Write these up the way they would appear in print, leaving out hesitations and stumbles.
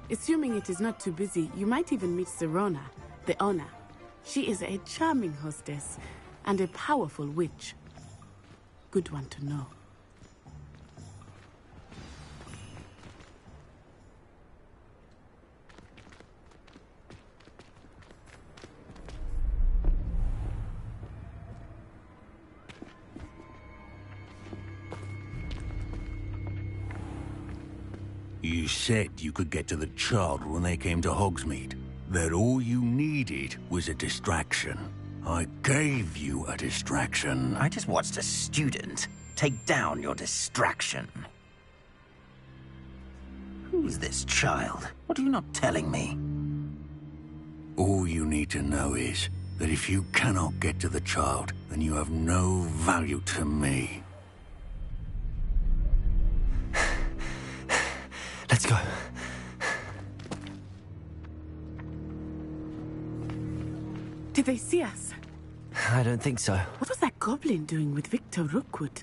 Assuming it is not too busy, you might even meet Sirona, the owner. She is a charming hostess and a powerful witch. Good one to know. You said you could get to the child when they came to Hogsmeade. That all you needed was a distraction. I gave you a distraction. I just watched a student take down your distraction. Who's this child? What are you not telling me? All you need to know is that if you cannot get to the child, then you have no value to me. Let's go. Did they see us? I don't think so. What was that goblin doing with Victor Rookwood?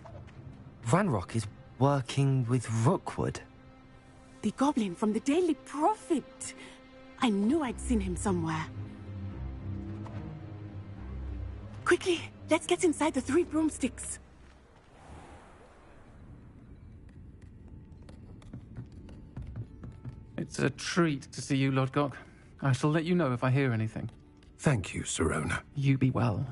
Ranrock is working with Rookwood. The goblin from the Daily Prophet. I knew I'd seen him somewhere. Quickly, let's get inside the 3 broomsticks. It's a treat to see you, Lodgok. I shall let you know if I hear anything. Thank you, Sirona. You be well.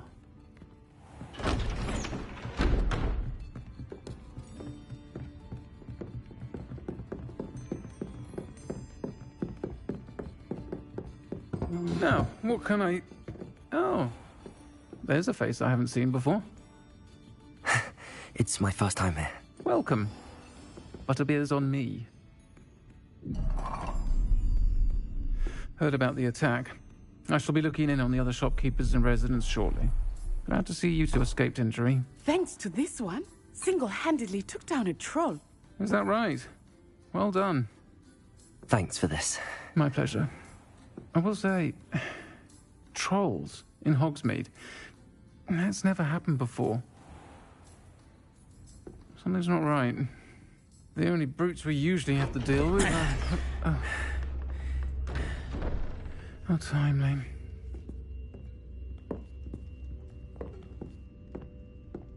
Now, what can I... Oh, there's a face I haven't seen before. It's my first time here. Welcome. Butterbeer's on me. Heard about the attack. I shall be looking in on the other shopkeepers and residents shortly. Glad to see you two escaped injury. Thanks to this one, single-handedly took down a troll. Is that right? Well done. Thanks for this. My pleasure. I will say, trolls in Hogsmeade. That's never happened before. Something's not right. The only brutes we usually have to deal with are... How timely.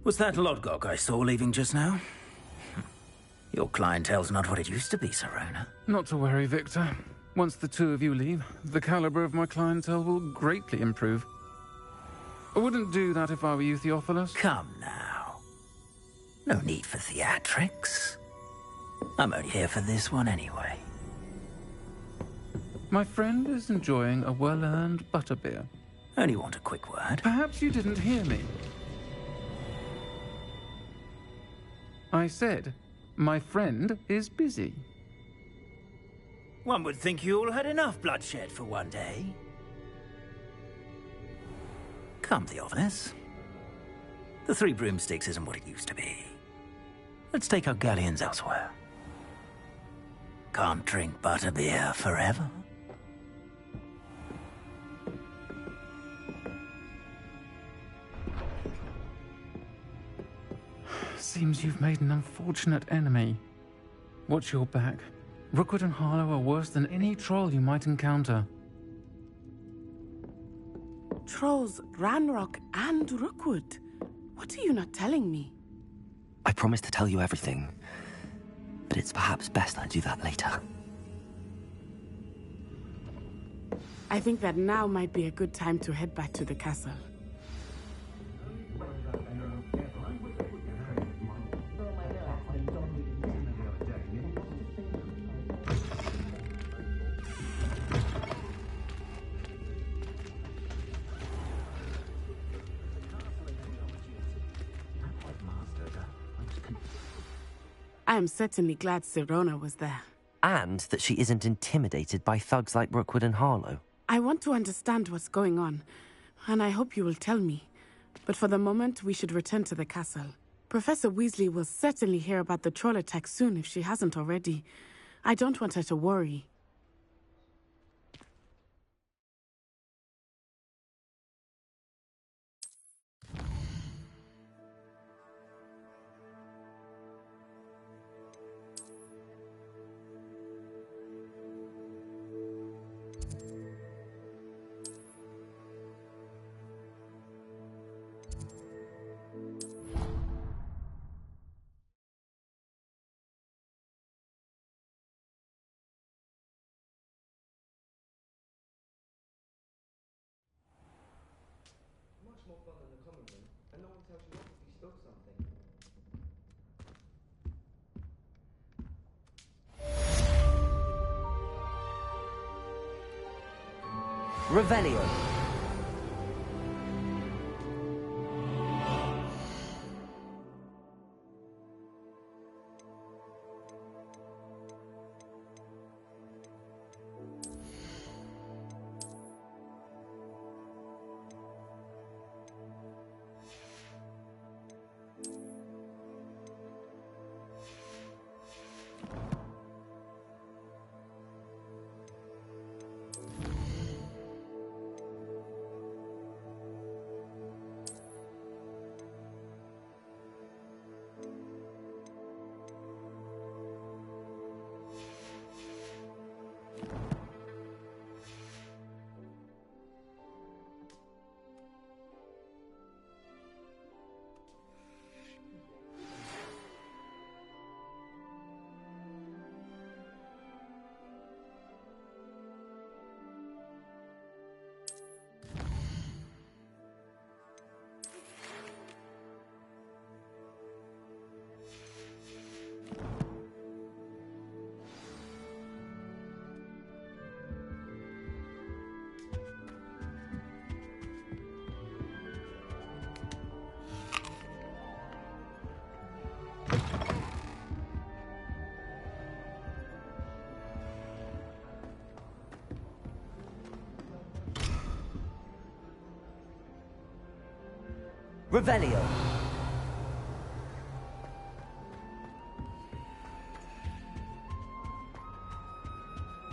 Was that Lodgok I saw leaving just now? Your clientele's not what it used to be, Sirona. Not to worry, Victor. Once the two of you leave, the caliber of my clientele will greatly improve. I wouldn't do that if I were you, Theophilus. Come now. No need for theatrics. I'm only here for this one anyway. My friend is enjoying a well-earned butterbeer. Only want a quick word. Perhaps you didn't hear me. I said, my friend is busy. One would think you all had enough bloodshed for one day. Come, Theophilus. The 3 broomsticks isn't what it used to be. Let's take our galleons elsewhere. Can't drink butterbeer forever. Seems you've made an unfortunate enemy. Watch your back. Rookwood and Harlow are worse than any troll you might encounter. Trolls, Ranrock, and Rookwood. What are you not telling me? I promise to tell you everything, but it's perhaps best I do that later. I think that now might be a good time to head back to the castle. I am certainly glad Sirona was there. And that she isn't intimidated by thugs like Rookwood and Harlow. I want to understand what's going on, and I hope you will tell me. But for the moment, we should return to the castle. Professor Weasley will certainly hear about the troll attack soon if she hasn't already. I don't want her to worry. Revelio. Revelio.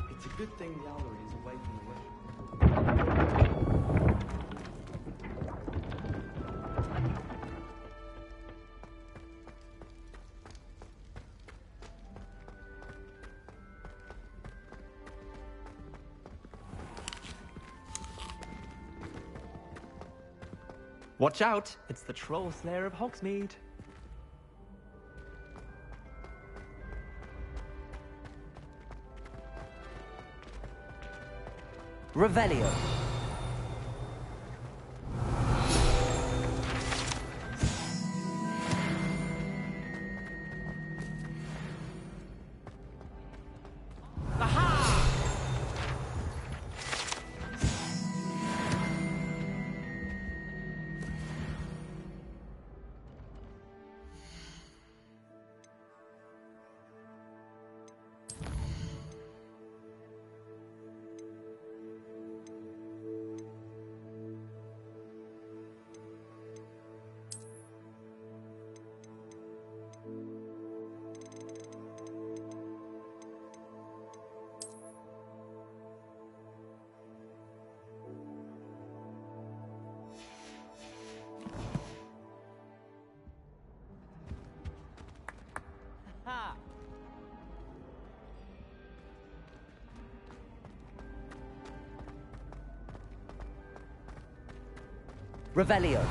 It's a good thing the owlery is away from the web. Watch out! It's the troll slayer of Hogsmeade. Revelio. Revelio.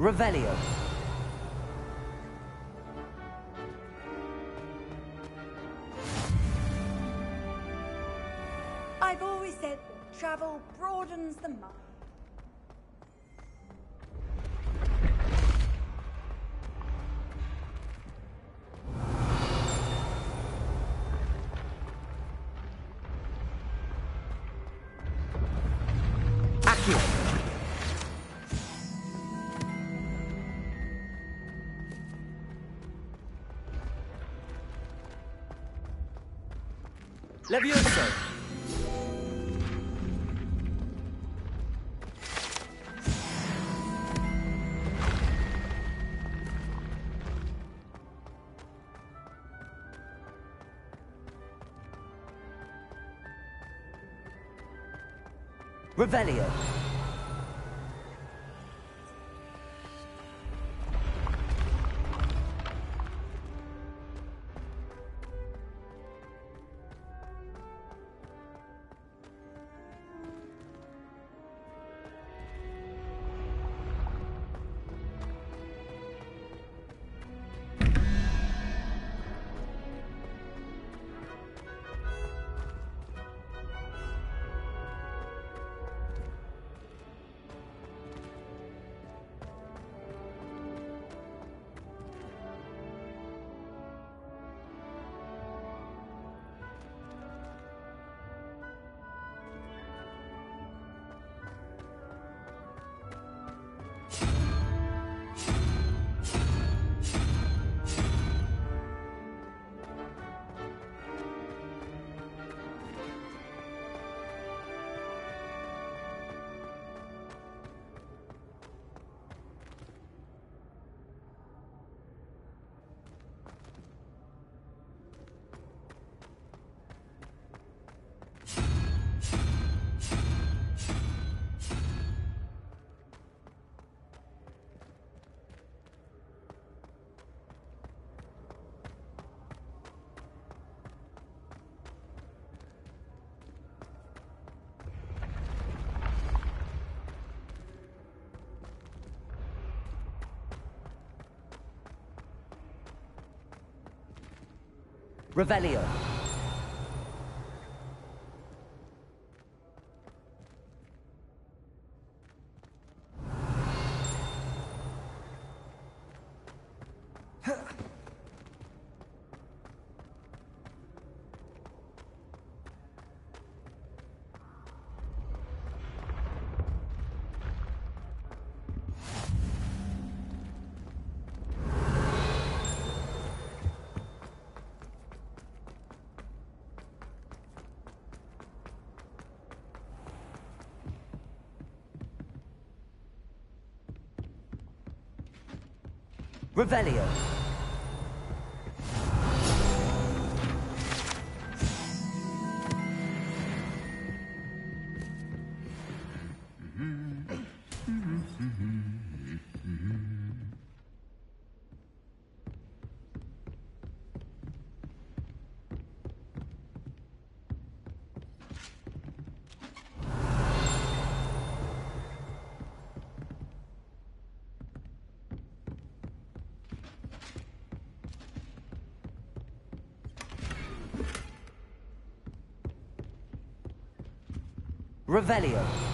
Revelio. I've always said that travel broadens the mind. Levioso. Revelio. Revelio. Revelio. Revelio.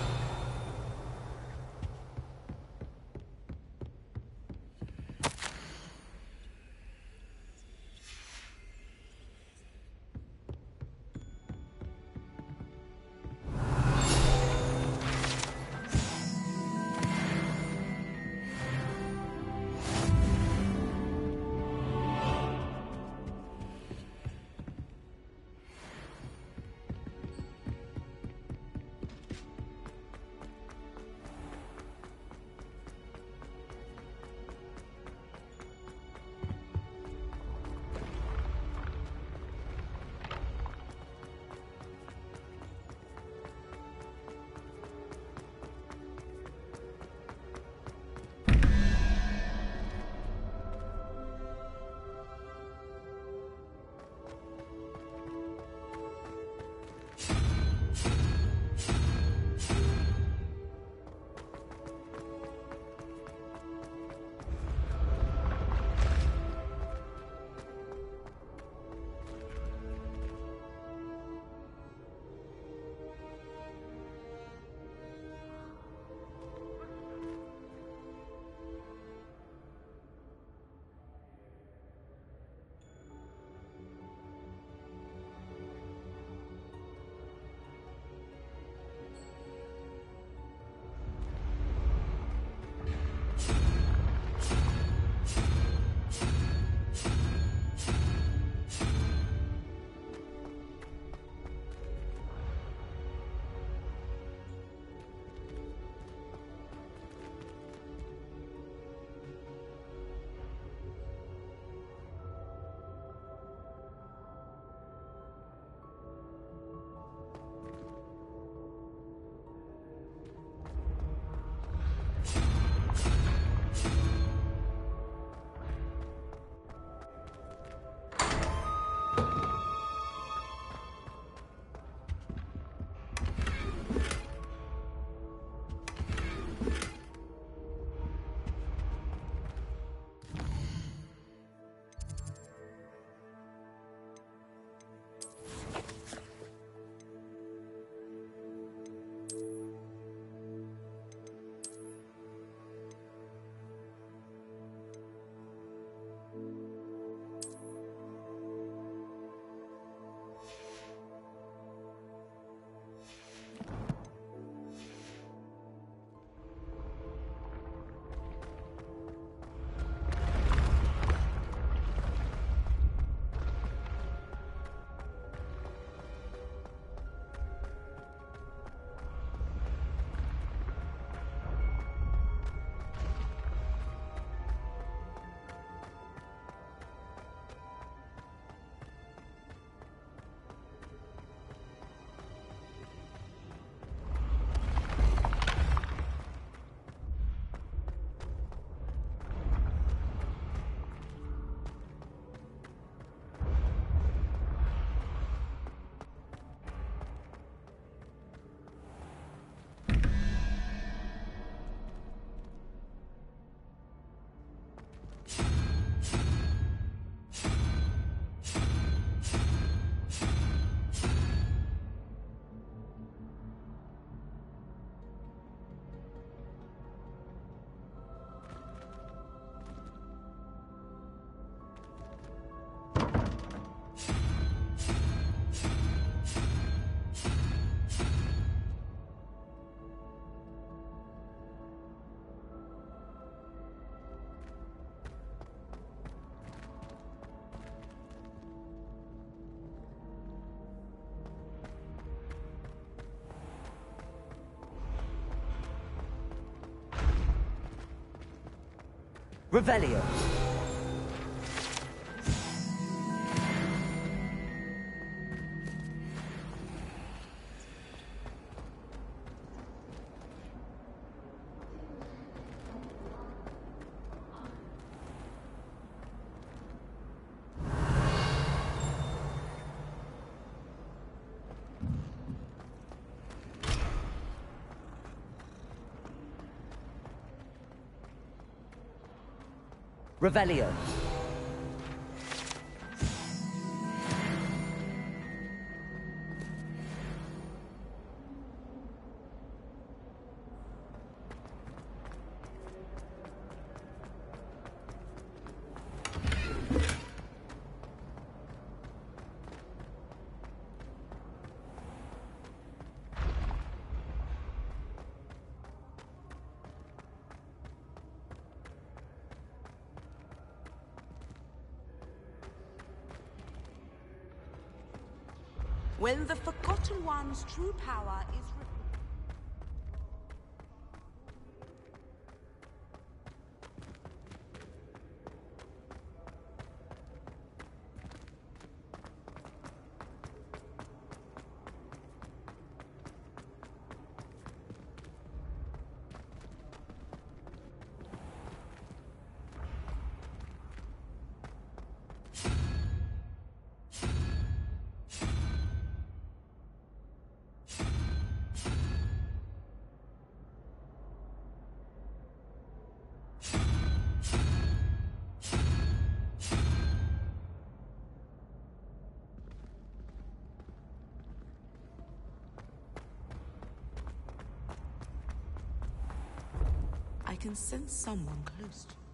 Revelio. Revelio. When the Forgotten One's true power is I can sense someone close to me.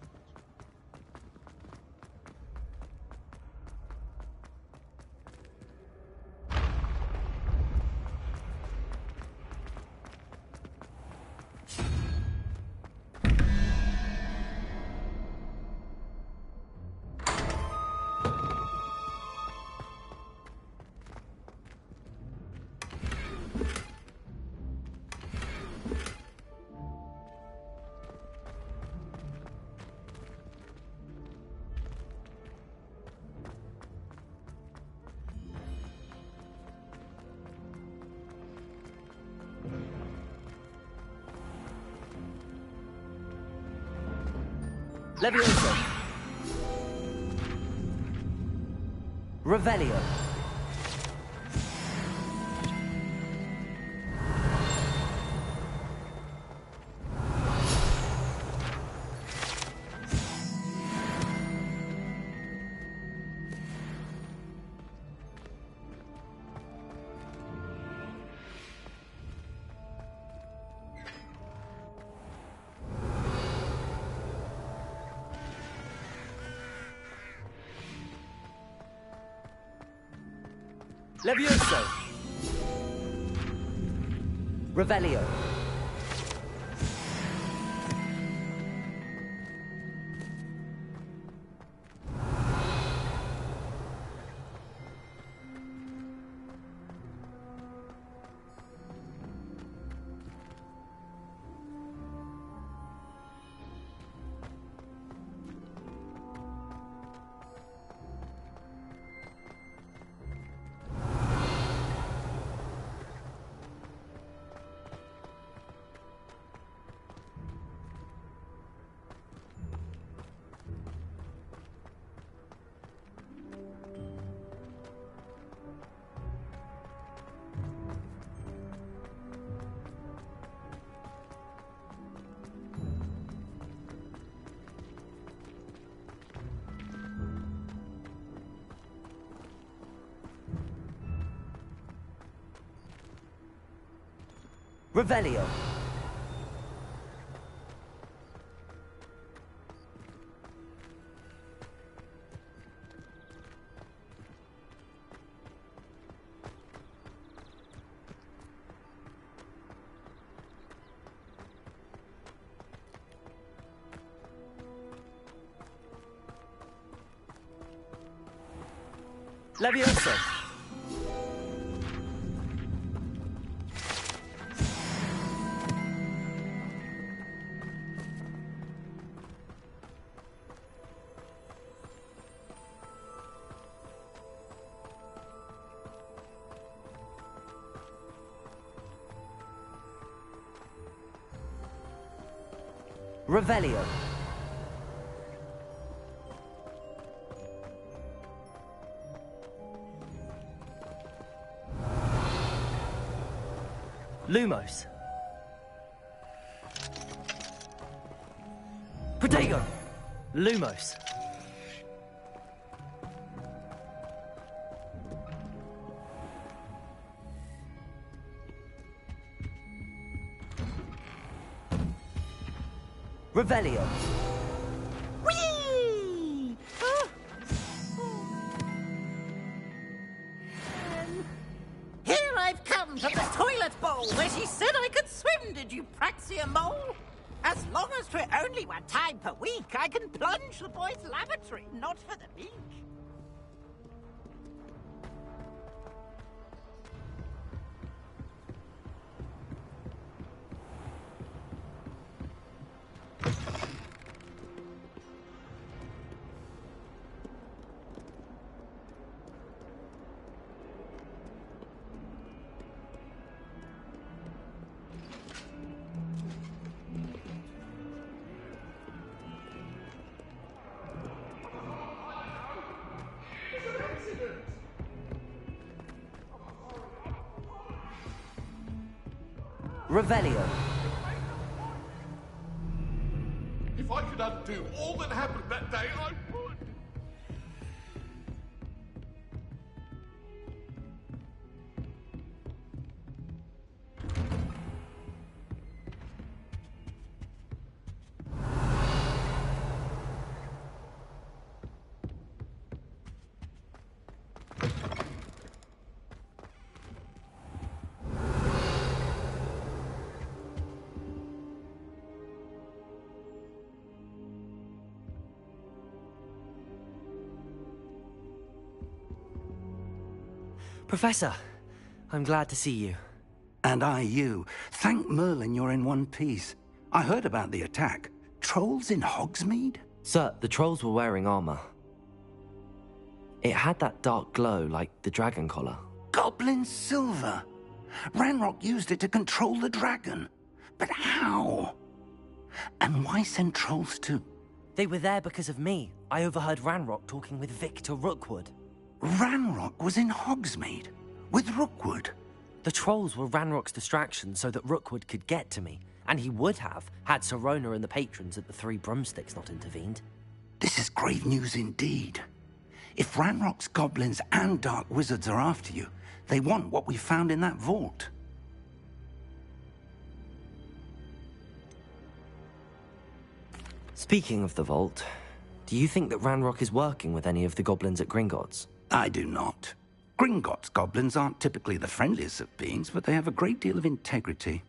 Levioso. Revelio. Levioso. Revelio. Revelio. Levioso. Revelio. Lumos. Protego. Lumos. Revelio. Whee! Here I've come from the toilet bowl where she said I could swim, did you praxia mole? As long as 'twere only one time per week, I can plunge the boy's lavatory, not for the meek. Revelio. If I could undo all that happened that day, I would. Professor, I'm glad to see you. And I you. Thank Merlin you're in one piece. I heard about the attack. Trolls in Hogsmeade? Sir, the trolls were wearing armor. It had that dark glow like the dragon collar. Goblin silver. Ranrock used it to control the dragon. But how? And why send trolls too? They were there because of me. I overheard Ranrock talking with Victor Rookwood. Ranrock was in Hogsmeade with Rookwood. The trolls were Ranrock's distraction so that Rookwood could get to me, and he would have had Sirona and the patrons at the Three Broomsticks not intervened. This is grave news indeed. If Ranrock's goblins and dark wizards are after you, they want what we found in that vault. Speaking of the vault, do you think that Ranrock is working with any of the goblins at Gringotts? I do not. Gringotts goblins aren't typically the friendliest of beings, but they have a great deal of integrity.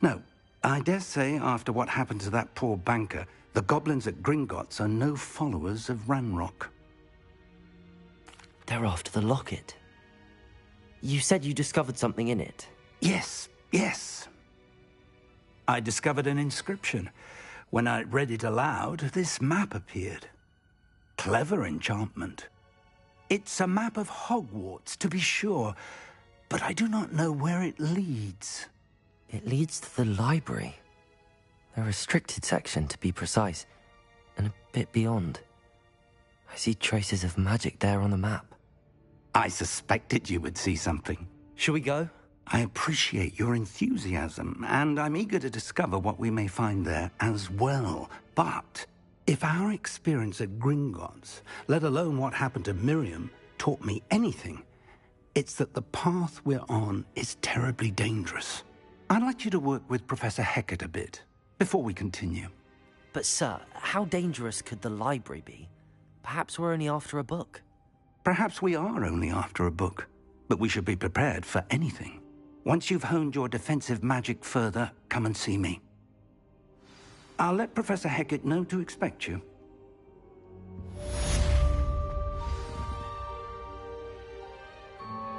No, I dare say after what happened to that poor banker, the goblins at Gringotts are no followers of Ranrock. They're after the locket. You said you discovered something in it. Yes. I discovered an inscription. When I read it aloud, this map appeared. Clever enchantment. It's a map of Hogwarts, to be sure, but I do not know where it leads. It leads to the library. The restricted section, to be precise, and a bit beyond. I see traces of magic there on the map. I suspected you would see something. Shall we go? I appreciate your enthusiasm, and I'm eager to discover what we may find there as well. But if our experience at Gringotts, let alone what happened to Miriam, taught me anything, it's that the path we're on is terribly dangerous. I'd like you to work with Professor Hecat a bit before we continue. But sir, how dangerous could the library be? Perhaps we're only after a book. Perhaps we are only after a book, but we should be prepared for anything. Once you've honed your defensive magic further, come and see me. I'll let Professor Hecat know to expect you.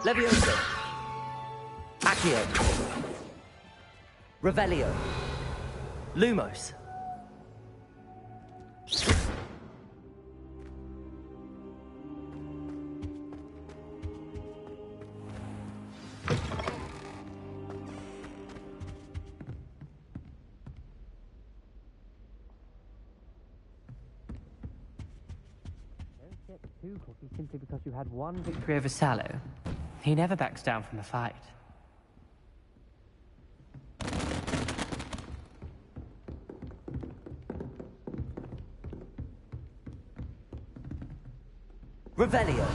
Levioso. Accio. Revelio. Lumos. get too cocky simply because you had one victory over Sallow. He never backs down from a fight. Revelio.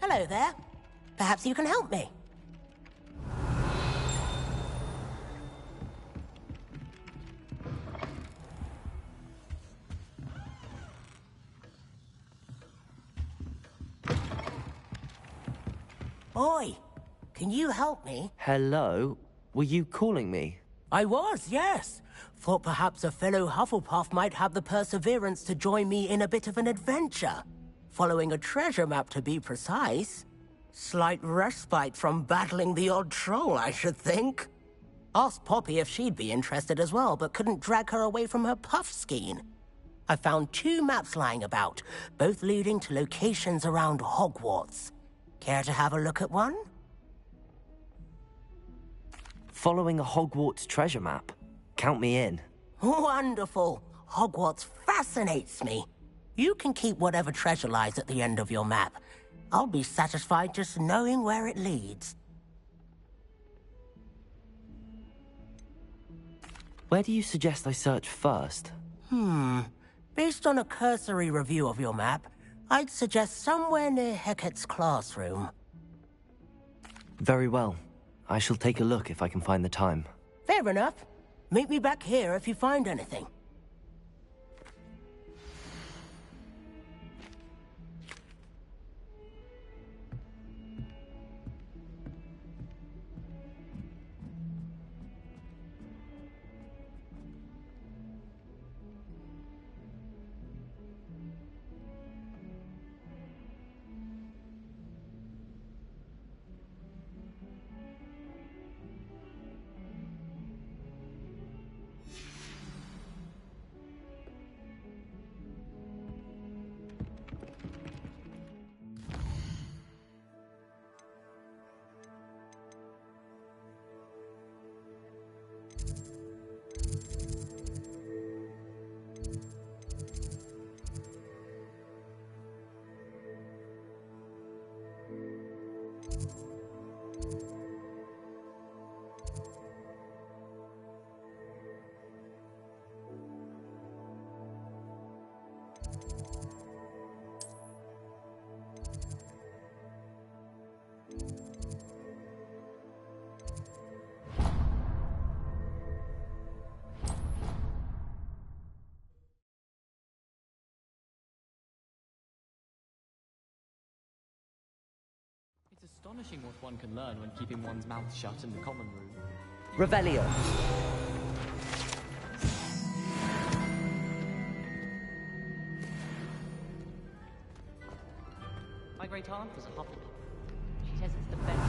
Hello there. Perhaps you can help me. Oi, can you help me? Hello? Were you calling me? I was, yes. Thought perhaps a fellow Hufflepuff might have the perseverance to join me in a bit of an adventure. Following a treasure map, to be precise. Slight respite from battling the odd troll, I should think. Asked Poppy if she'd be interested as well, but couldn't drag her away from her puff skein. I found 2 maps lying about, both leading to locations around Hogwarts. Care to have a look at one? Following a Hogwarts treasure map? Count me in. Wonderful. Hogwarts fascinates me. You can keep whatever treasure lies at the end of your map. I'll be satisfied just knowing where it leads. Where do you suggest I search first? Based on a cursory review of your map, I'd suggest somewhere near Hecat's classroom. Very well. I shall take a look if I can find the time. Fair enough. Meet me back here if you find anything. It's astonishing what one can learn when keeping one's mouth shut in the common room. Revelio. My great aunt was a Hufflepuff. She says it's the best.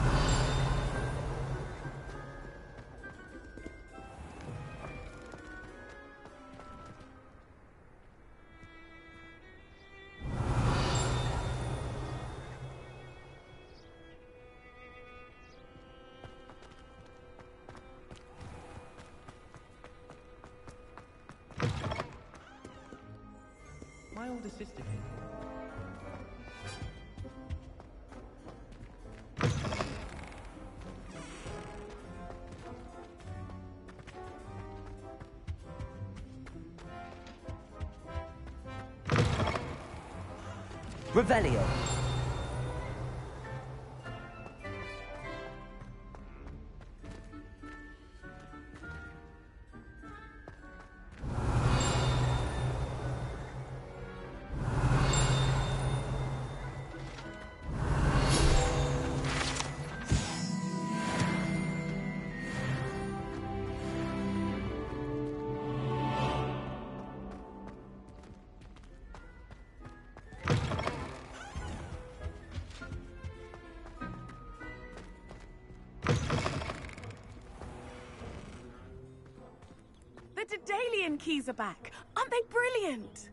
My older sister came. Revelio. The Daedalian keys are back. Aren't they brilliant?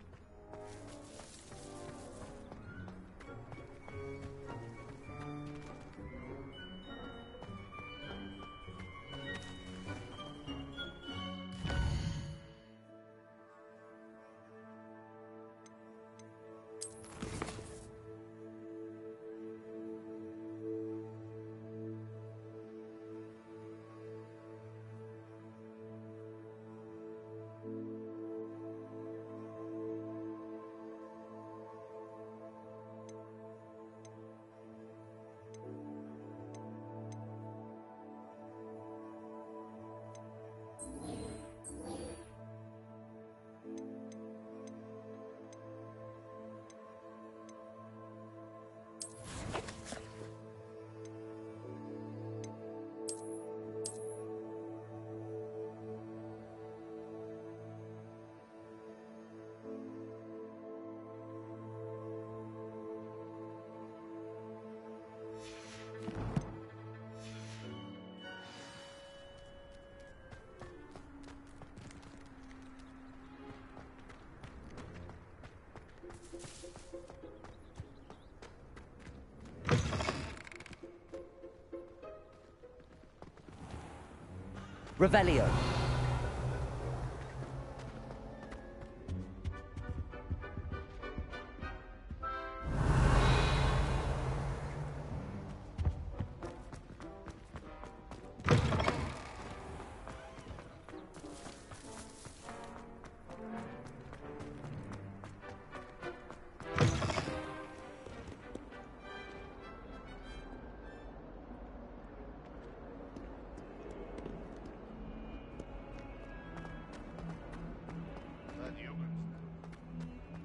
Revelio.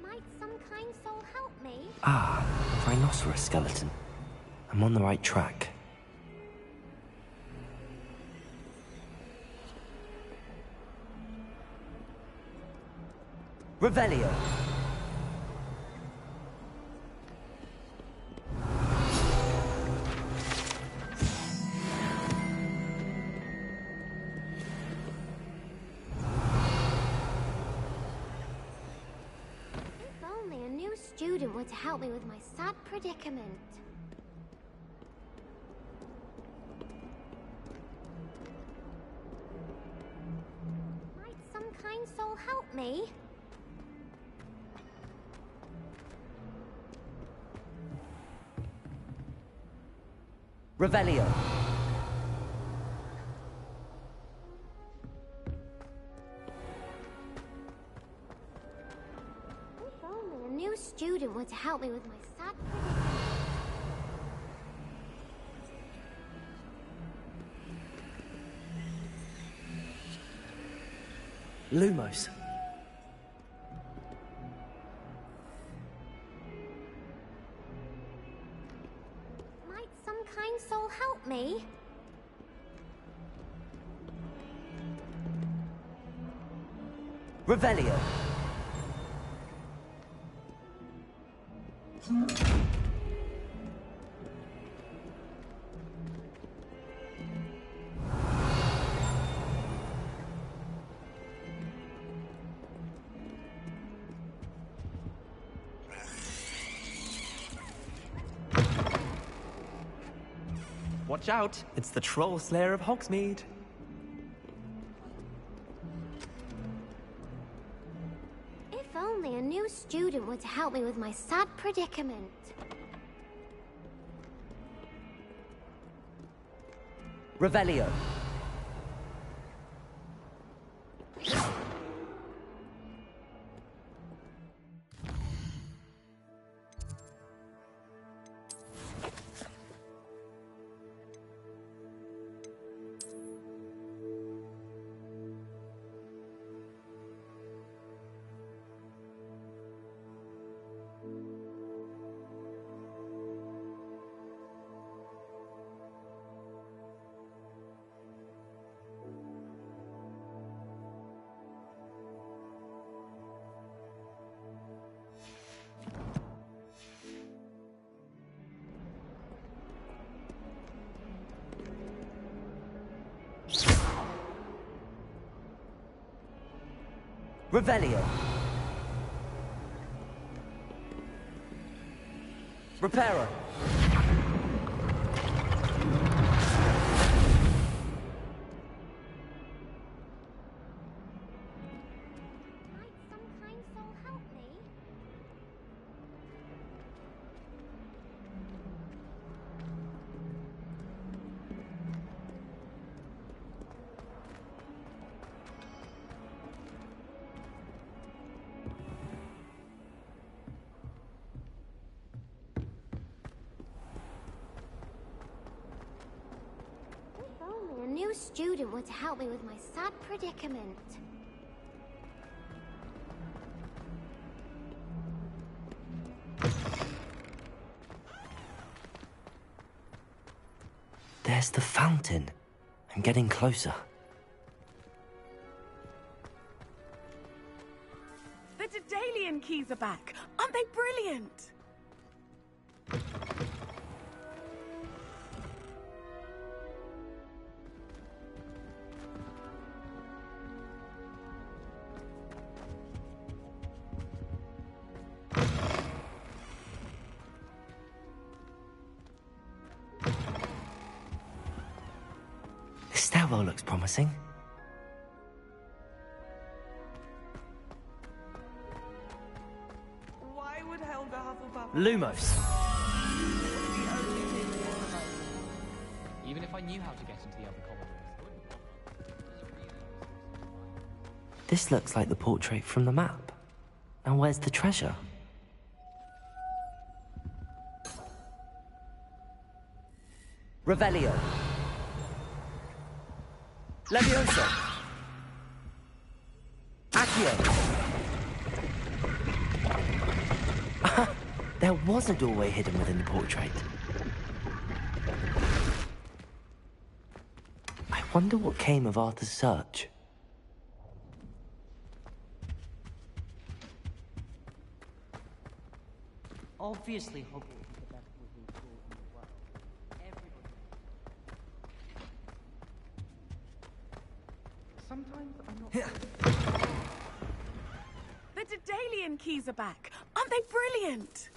Might some kind soul help me? Ah, a rhinoceros skeleton. I'm on the right track. Revelio. If only a new student were to help me with my sad predicament. Might some kind soul help me? Revelio. If only a new student were to help me with my sad predicament. Lumos. Might some kind soul help me? Revelio. Watch out, it's the Troll Slayer of Hogsmeade. If only a new student were to help me with my sad predicament. Revelio. Revelio. Reparo. Might some kind soul help me? If only a new student were to help me with my sad predicament. There's the fountain. I'm getting closer. The Daedalian keys are back. Aren't they brilliant? This stairwell looks promising. good Helga Hufflepuff. Lumos. Even if I knew how to get into the other corridors. This looks like the portrait from the map. Now where's the treasure? Revelio. Levioso. Accio. There was a doorway hidden within the portrait. I wonder what came of Arthur's search. Obviously, Hogwarts is the best wizarding school in the world. Everybody. Sometimes I'm not... The Daedalian keys are back. Aren't they brilliant?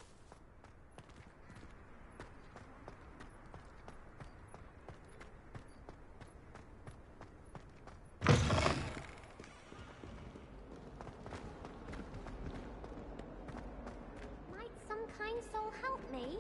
Might some kind soul help me?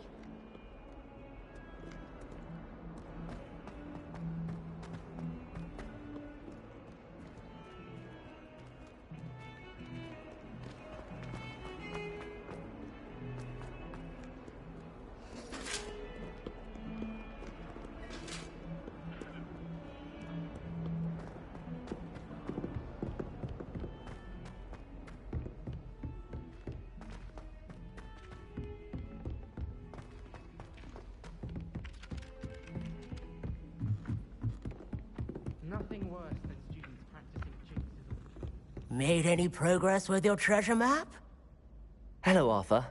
Nothing worse than students practicing jinxes. Made any progress with your treasure map? Hello, Arthur.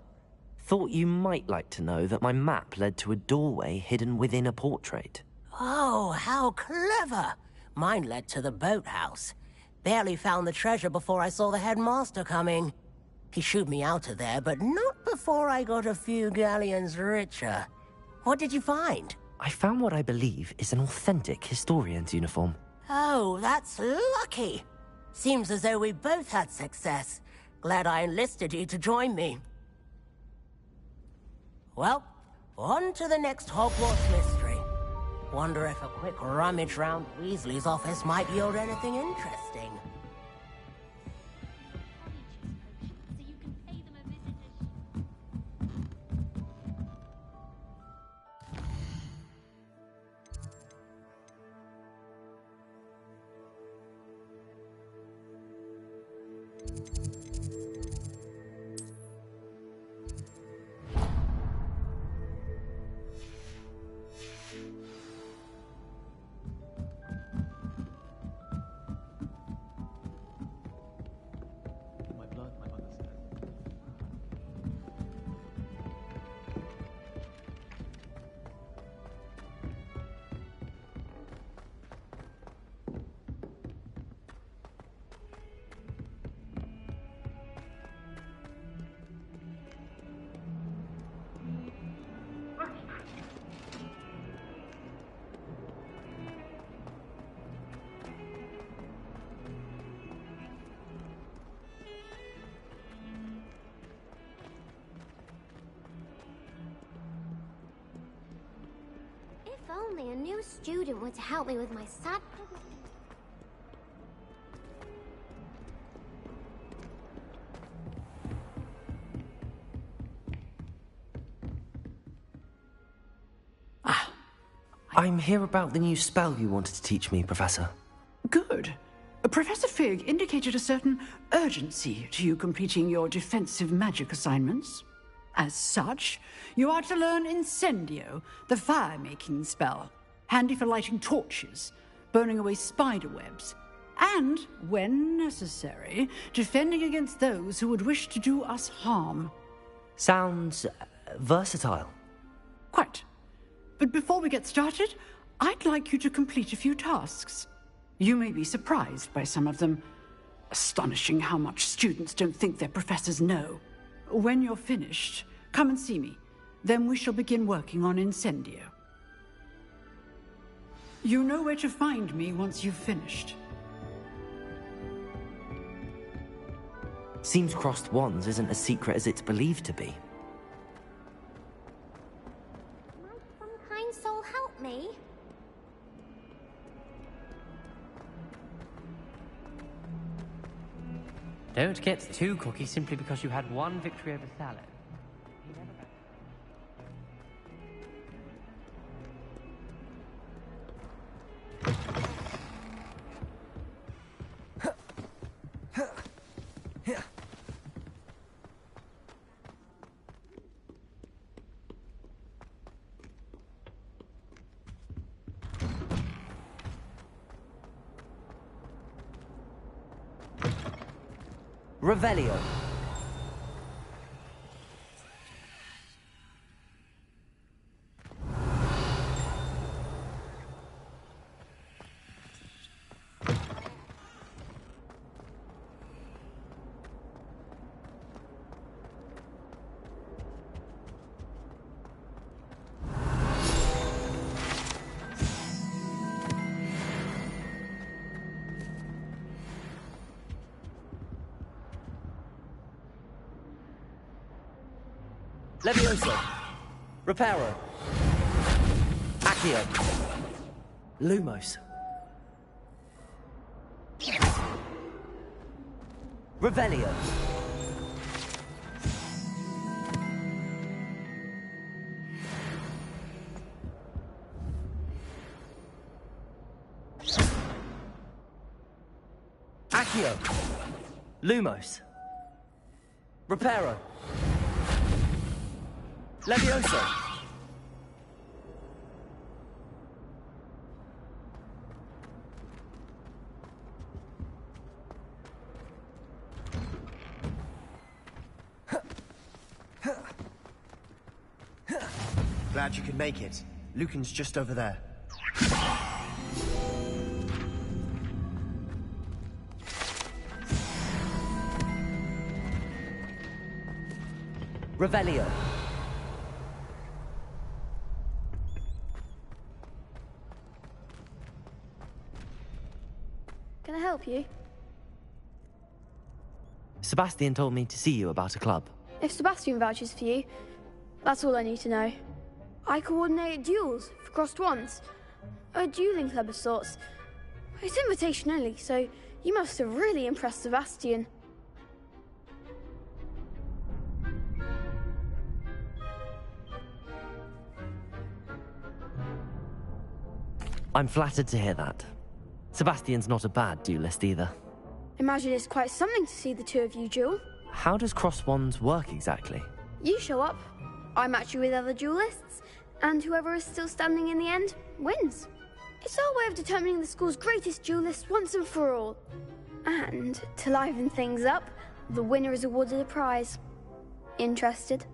Thought you might like to know that my map led to a doorway hidden within a portrait. Oh, how clever! Mine led to the boathouse. Barely found the treasure before I saw the headmaster coming. He shooed me out of there, but not before I got a few galleons richer. What did you find? I found what I believe is an authentic historian's uniform. Oh, that's lucky. Seems as though we both had success. Glad I enlisted you to join me. Well, on to the next Hogwarts mystery. Wonder if a quick rummage round Weasley's office might yield anything interesting. My blood, my mother said. If only a new student were to help me with my sad... I'm here about the new spell you wanted to teach me, Professor. Good. Professor Fig indicated a certain urgency to you completing your defensive magic assignments. As such, you are to learn Incendio, the fire-making spell, handy for lighting torches, burning away spider webs, and, when necessary, defending against those who would wish to do us harm. Sounds versatile. Quite. But before we get started, I'd like you to complete a few tasks. You may be surprised by some of them. Astonishing how much students don't think their professors know. When you're finished, come and see me. Then we shall begin working on Incendio. You know where to find me once you've finished. Seems crossed wands isn't as secret as it's believed to be. Might some kind soul help me? Don't get too cocky simply because you had one victory over Sallow. Revelio. Levioso. Reparo. Accio. Lumos. Revelio. Accio. Lumos. Reparo. Levioso. Glad you could make it. Lucan's just over there. Revelio. Can I help you? Sebastian told me to see you about a club. If Sebastian vouches for you, that's all I need to know. I coordinate duels for crossed wands. A dueling club of sorts. It's invitation only, so you must have really impressed Sebastian. I'm flattered to hear that. Sebastian's not a bad duelist either. Imagine it's quite something to see the two of you duel. How does cross wands work exactly? You show up, I match you with other duelists, and whoever is still standing in the end wins. It's our way of determining the school's greatest duelist once and for all. And to liven things up, the winner is awarded a prize. Interested?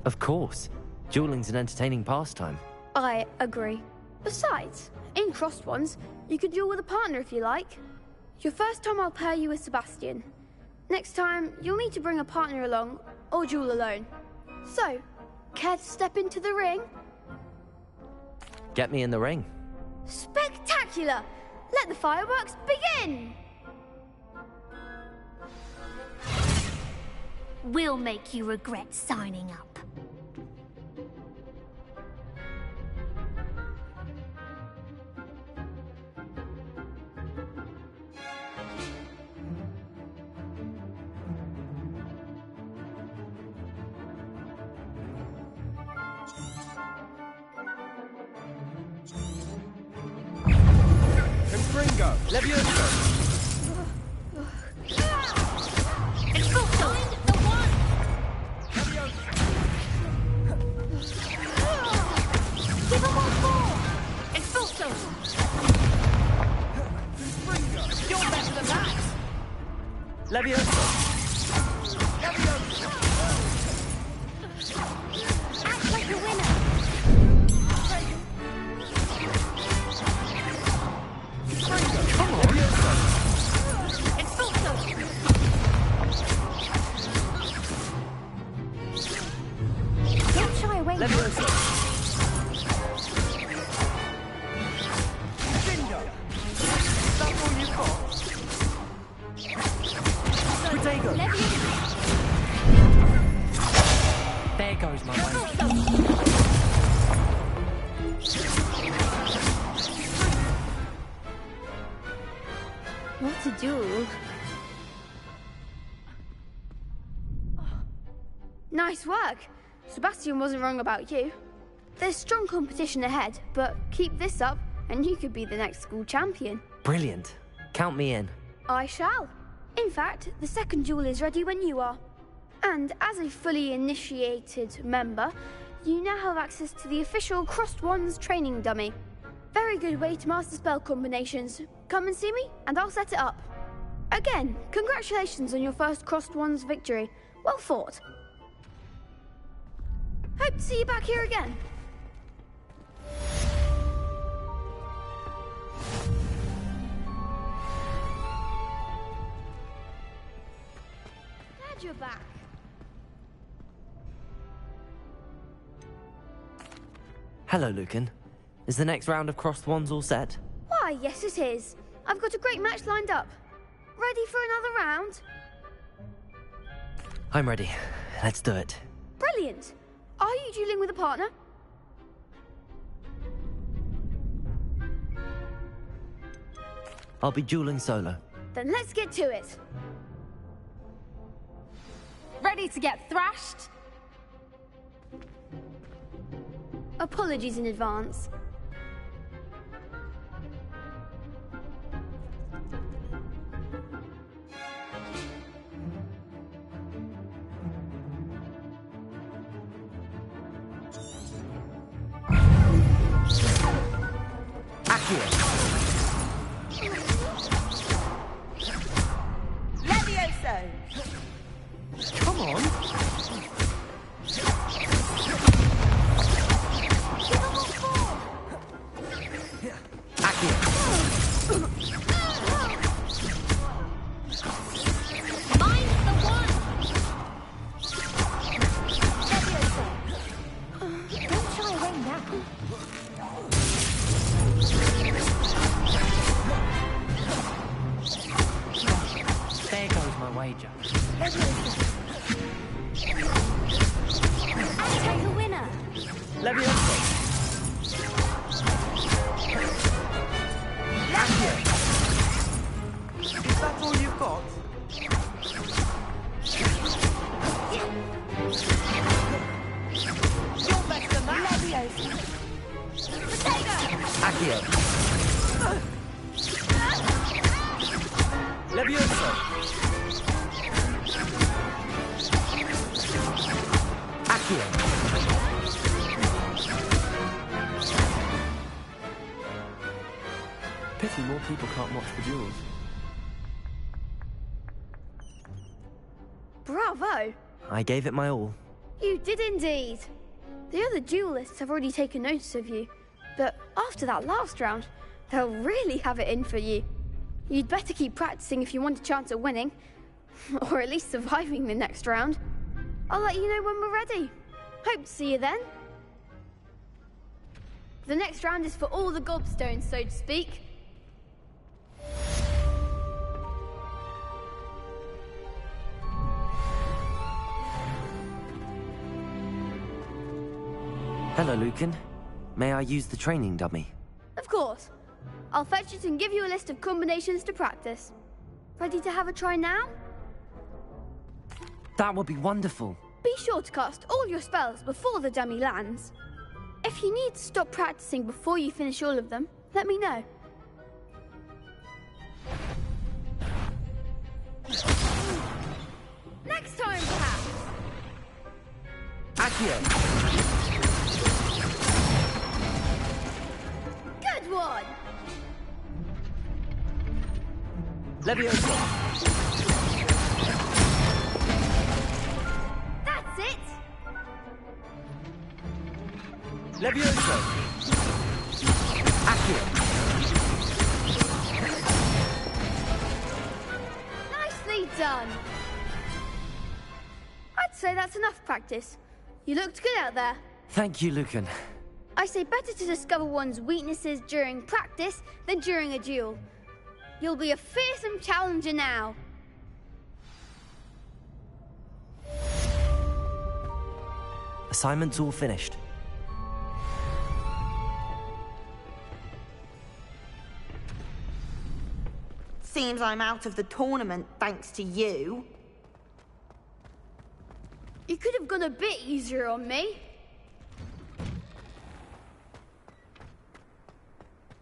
Of course. Dueling's an entertaining pastime. I agree. Besides, in crossed ones, you could duel with a partner if you like. Your first time I'll pair you with Sebastian. Next time, you'll need to bring a partner along, or duel alone. So, care to step into the ring? Get me in the ring. Spectacular! Let the fireworks begin! We'll make you regret signing up. Confringo. Levioso. Levioso. Act like a winner. Come on. Expulso. Don't shy away. Levioso. Bingo. Is that all you got? goes my way. What a duel. Nice work. Sebastian wasn't wrong about you. There's strong competition ahead, but keep this up and you could be the next school champion. Brilliant. Count me in. I shall. In fact, the second duel is ready when you are. And as a fully initiated member, you now have access to the official Crossed Wands training dummy. Very good way to master spell combinations. Come and see me, and I'll set it up. Again, congratulations on your first Crossed Wands victory. Well fought. Hope to see you back here again. Glad you're back. Hello, Lucan. Is the next round of Crossed Wands all set? Why, yes it is. I've got a great match lined up. Ready for another round? I'm ready. Let's do it. Brilliant. Are you dueling with a partner? I'll be dueling solo. Then let's get to it. Ready to get thrashed? Apologies in advance. Levioso! Come on! There goes my wager. I'll take the winner! Levioso! Is that all you've got? You're better than that! Levioso! Accio! Levioso! Accio! Pity more people can't watch the duels. Bravo! I gave it my all. You did indeed. The other duelists have already taken notice of you, but after that last round, they'll really have it in for you. You'd better keep practicing if you want a chance at winning, or at least surviving the next round. I'll let you know when we're ready. Hope to see you then. The next round is for all the gobstones, so to speak. Hello, Lucan. May I use the training dummy? Of course. I'll fetch it and give you a list of combinations to practice. Ready to have a try now? That would be wonderful. Be sure to cast all your spells before the dummy lands. If you need to stop practicing before you finish all of them, let me know. Next time, perhaps. Accio! Good one! Levioso! That's it! Levioso! Accio! Nicely done! I'd say that's enough practice. You looked good out there. Thank you, Lucan. I say better to discover one's weaknesses during practice than during a duel. You'll be a fearsome challenger now. Assignment's all finished. Seems I'm out of the tournament thanks to you. You could have gone a bit easier on me.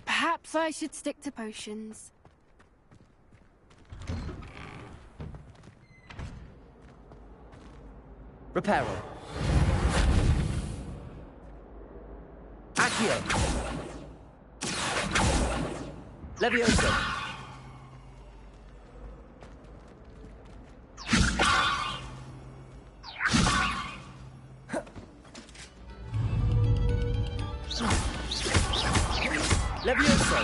Perhaps I should stick to potions. Reparo. Accio. Levioso. Levioso.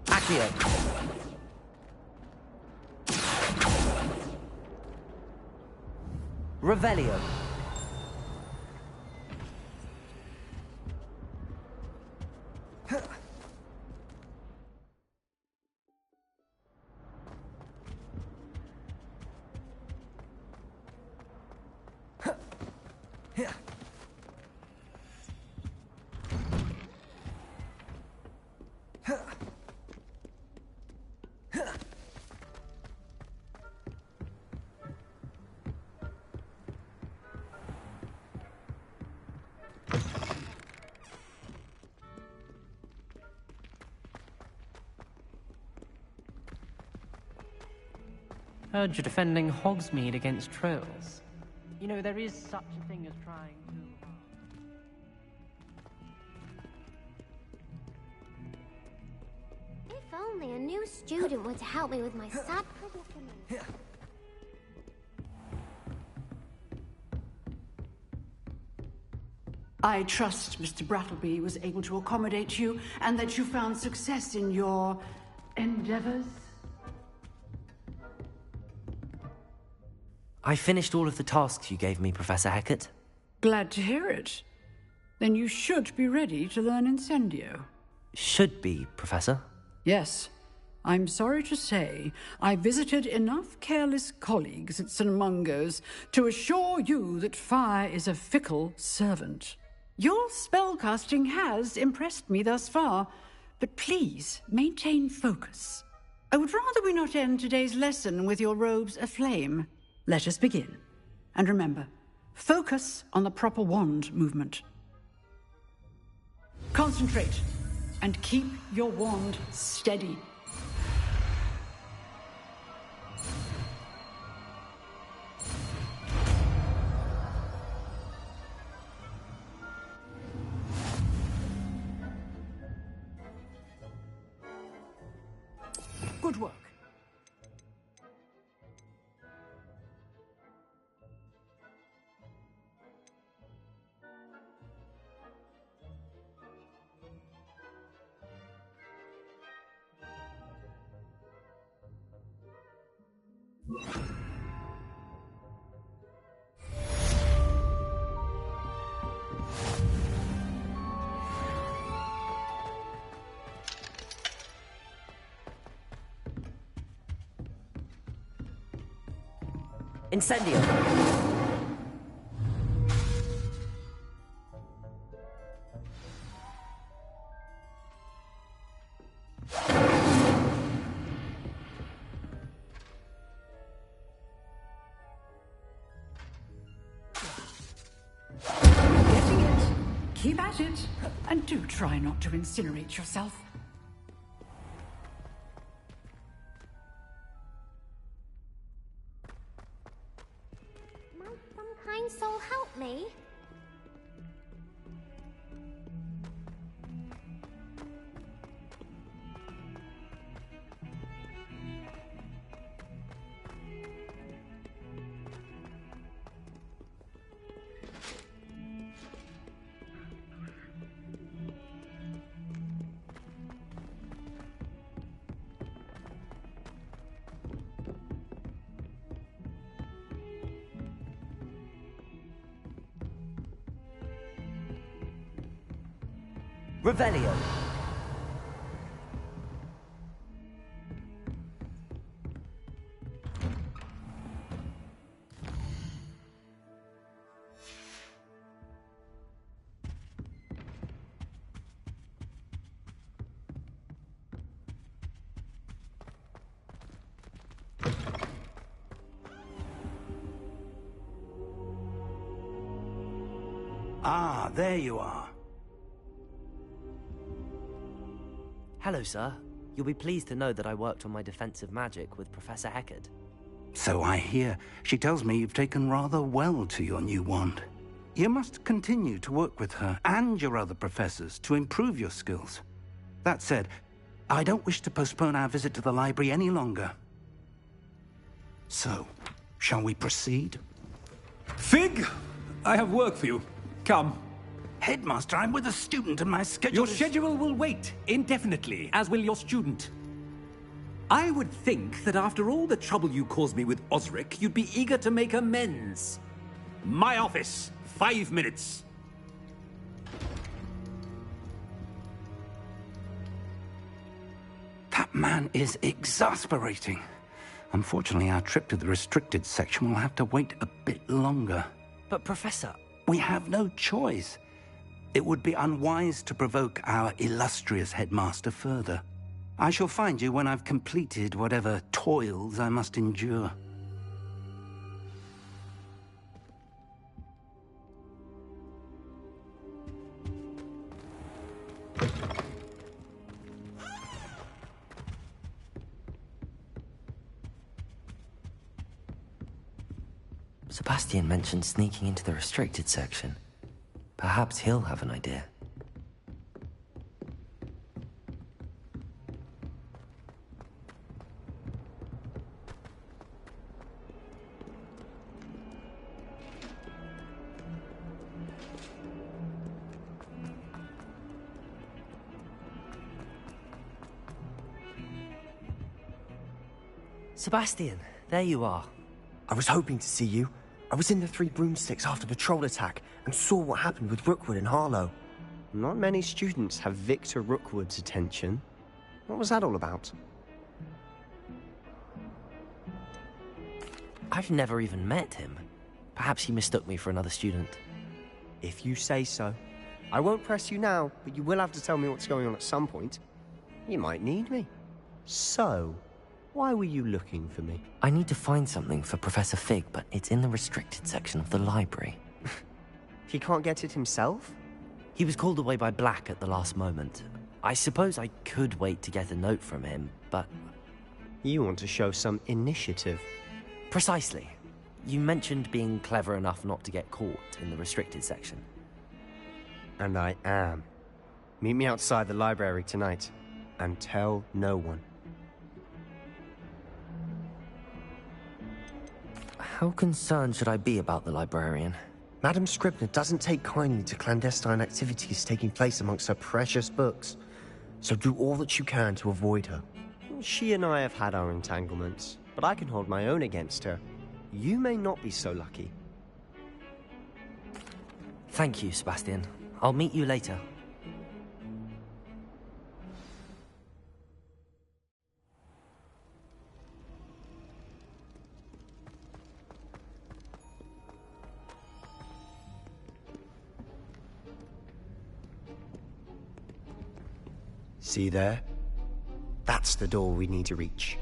Accio. Revelio. Heard you're defending Hogsmeade against trolls. You know, there is such a thing as trying too hard. If only a new student were to help me with my sad predicament. I trust Mr. Brattleby was able to accommodate you and that you found success in your endeavors. I finished all of the tasks you gave me, Professor Hecat. Glad to hear it. Then you should be ready to learn Incendio. Should be, Professor. Yes. I'm sorry to say, I visited enough careless colleagues at St. Mungo's to assure you that fire is a fickle servant. Your spellcasting has impressed me thus far, but please maintain focus. I would rather we not end today's lesson with your robes aflame. Let us begin. And remember, focus on the proper wand movement. Concentrate and keep your wand steady. Good work. Incendio. Getting it. Keep at it. And do try not to incinerate yourself. Might some kind soul help me? Revelio. Ah, there you are. Hello, sir. You'll be pleased to know that I worked on my defensive magic with Professor Heckard. So I hear. She tells me you've taken rather well to your new wand. You must continue to work with her and your other professors to improve your skills. That said, I don't wish to postpone our visit to the library any longer. So, shall we proceed? Fig! I have work for you. Come. Headmaster, I'm with a student and my schedule Your schedule will wait indefinitely, as will your student. I would think that after all the trouble you caused me with Osric, you'd be eager to make amends. My office. 5 minutes. That man is exasperating. Unfortunately, our trip to the restricted section will have to wait a bit longer. But, Professor... We have no choice. It would be unwise to provoke our illustrious headmaster further. I shall find you when I've completed whatever toils I must endure. Sebastian mentioned sneaking into the restricted section. Perhaps he'll have an idea. Sebastian, there you are. I was hoping to see you. I was in the Three Broomsticks after the troll attack and saw what happened with Rookwood and Harlow. Not many students have Victor Rookwood's attention. What was that all about? I've never even met him. Perhaps he mistook me for another student. If you say so. I won't press you now, but you will have to tell me what's going on at some point. You might need me. So, why were you looking for me? I need to find something for Professor Fig, but it's in the restricted section of the library. He can't get it himself? He was called away by Black at the last moment. I suppose I could wait to get a note from him, but... You want to show some initiative. Precisely. You mentioned being clever enough not to get caught in the restricted section. And I am. Meet me outside the library tonight, and tell no one. How concerned should I be about the librarian? Madam Scribner doesn't take kindly to clandestine activities taking place amongst her precious books, so do all that you can to avoid her. She and I have had our entanglements, but I can hold my own against her. You may not be so lucky. Thank you, Sebastian. I'll meet you later. See there? That's the door we need to reach.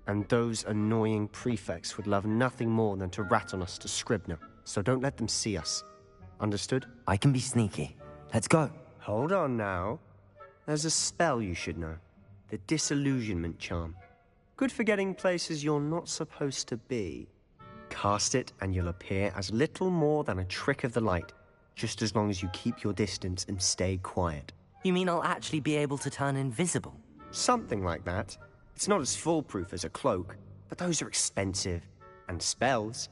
And those annoying prefects would love nothing more than to rat on us to Scribner, so don't let them see us. Understood? I can be sneaky. Let's go. Hold on now. There's a spell you should know. The Disillusionment Charm. Good for getting places you're not supposed to be. Cast it and you'll appear as little more than a trick of the light, just as long as you keep your distance and stay quiet. You mean I'll actually be able to turn invisible? Something like that. It's not as foolproof as a cloak, but those are expensive. And spells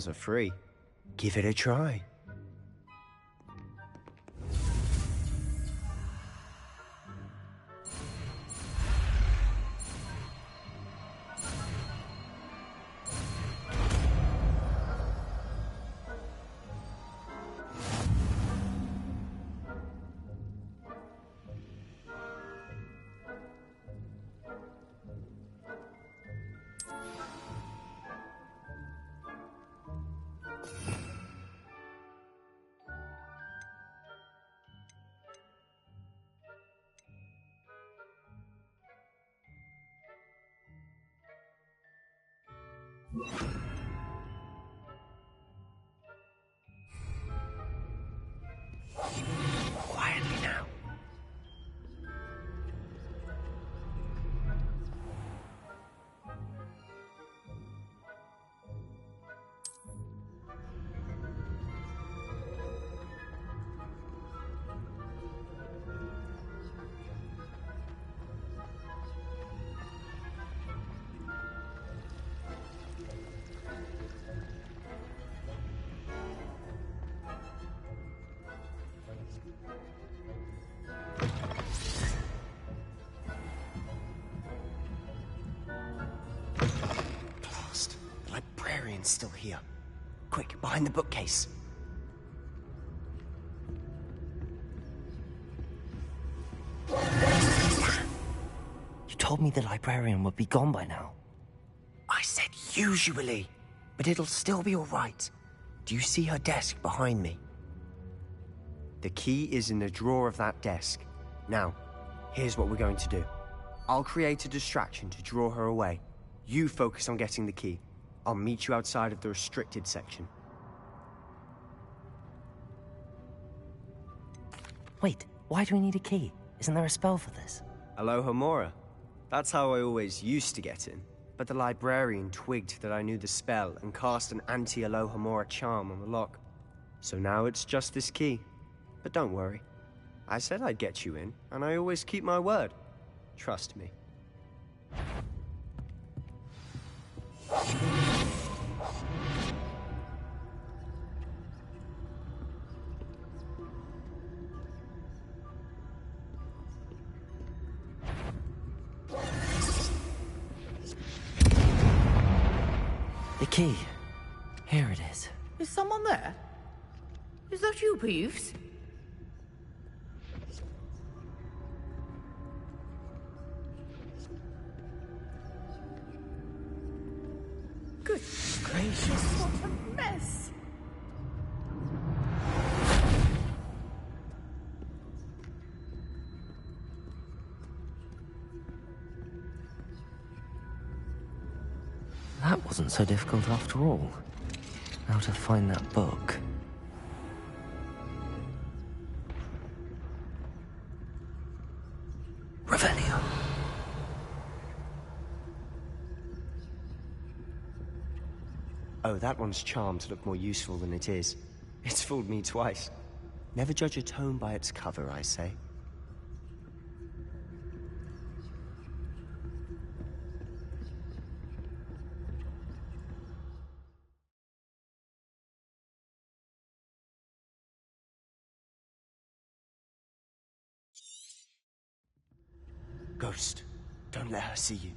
are free. Give it a try. Someone's still here. Quick, behind the bookcase. You told me the librarian would be gone by now. I said usually, but it'll still be all right. Do you see her desk behind me? The key is in the drawer of that desk. Now, here's what we're going to do. I'll create a distraction to draw her away. You focus on getting the key. I'll meet you outside of the restricted section. Wait, why do we need a key? Isn't there a spell for this? Alohomora. That's how I always used to get in. But the librarian twigged that I knew the spell and cast an anti-Alohomora charm on the lock. So now it's just this key. But don't worry. I said I'd get you in, and I always keep my word. Trust me. The key. Here it is. Is someone there? Is that you, Peeves? Good gracious, what a mess! That wasn't so difficult after all. Now to find that book. Revelio. Oh, that one's charmed to look more useful than it is. It's fooled me twice. Never judge a tome by its cover, I say. Ghost, don't let her see you.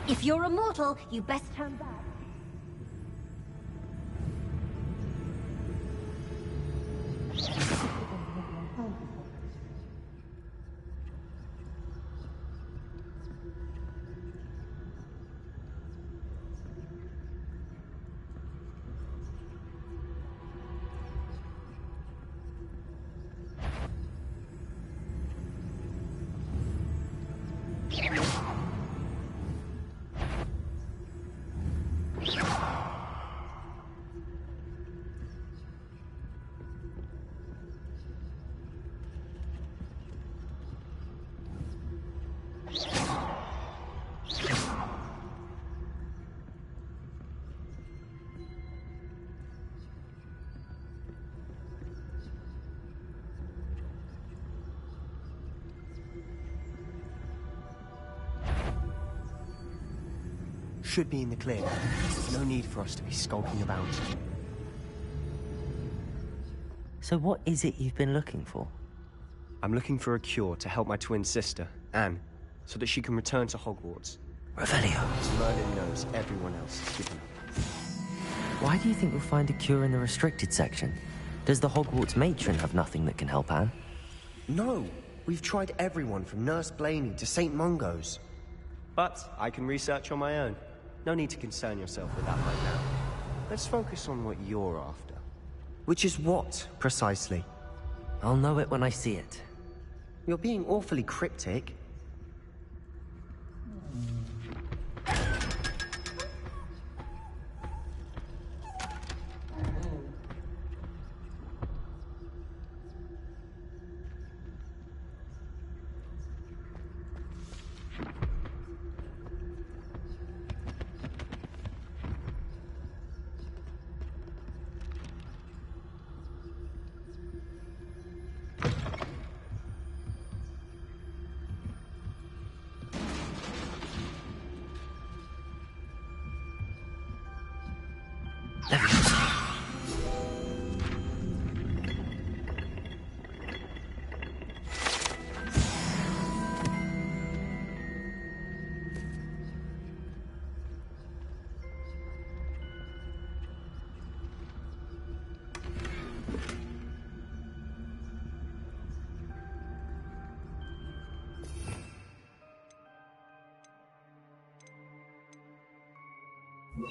If you're a mortal, you best turn back. Should be in the clear. No need for us to be skulking about. So what is it you've been looking for? I'm looking for a cure to help my twin sister, Anne, so that she can return to Hogwarts. Revelio. As Merlin knows everyone else has given up. Why do you think we'll find a cure in the restricted section? Does the Hogwarts matron have nothing that can help Anne? No! We've tried everyone from Nurse Blaney to St. Mungo's. But I can research on my own. No need to concern yourself with that right now. Let's focus on what you're after. Which is what, precisely? I'll know it when I see it. You're being awfully cryptic. Who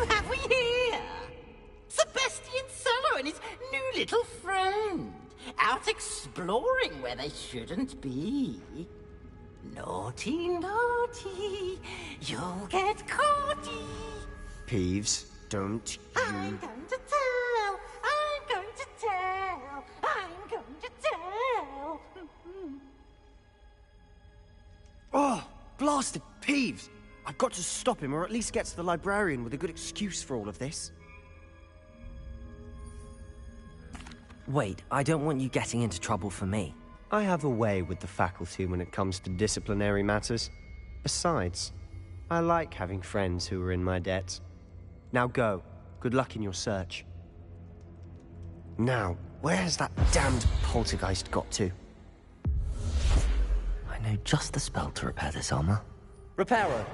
have we here? Sebastian Solo and his new little friend. Out exploring where they shouldn't be. Naughty, naughty, you'll get caughty. Peeves, don't you... I'm going to tell, I'm going to tell, I'm going to tell. Oh, blasted Peeves! I've got to stop him, or at least get to the librarian with a good excuse for all of this. Wait, I don't want you getting into trouble for me. I have a way with the faculty when it comes to disciplinary matters. Besides, I like having friends who are in my debt. Now go. Good luck in your search. Now, where has that damned poltergeist got to? I know just the spell to repair this armor. Reparo.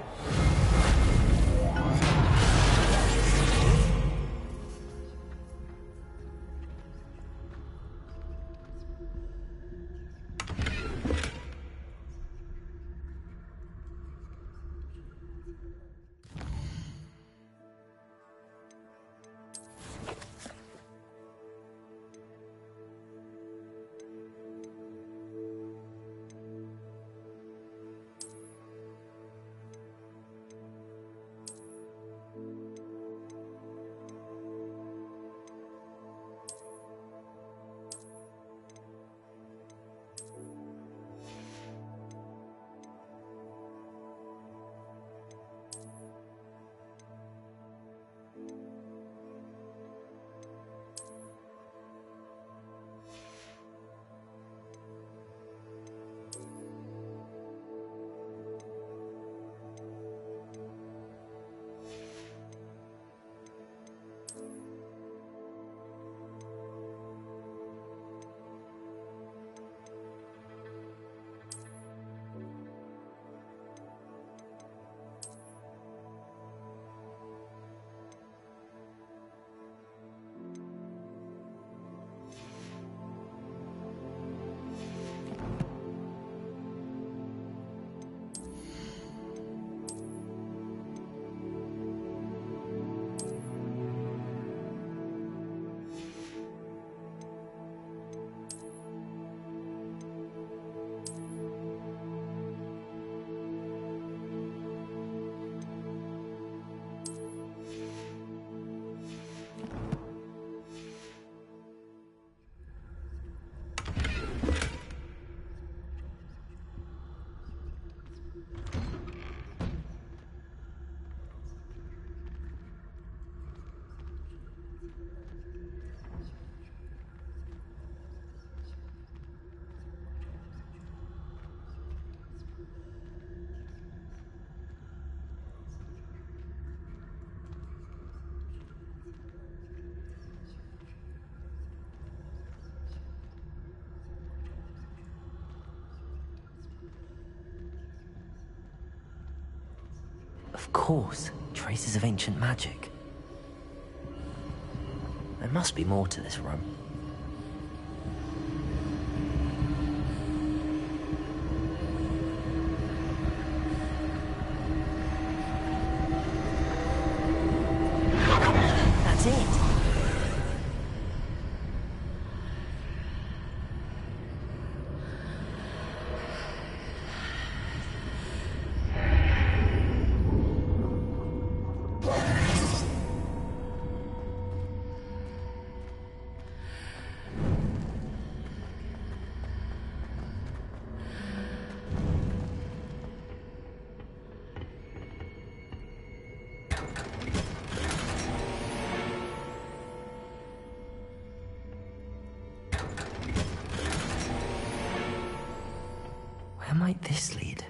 Of course, traces of ancient magic. There must be more to this room. That's it. Where might this lead?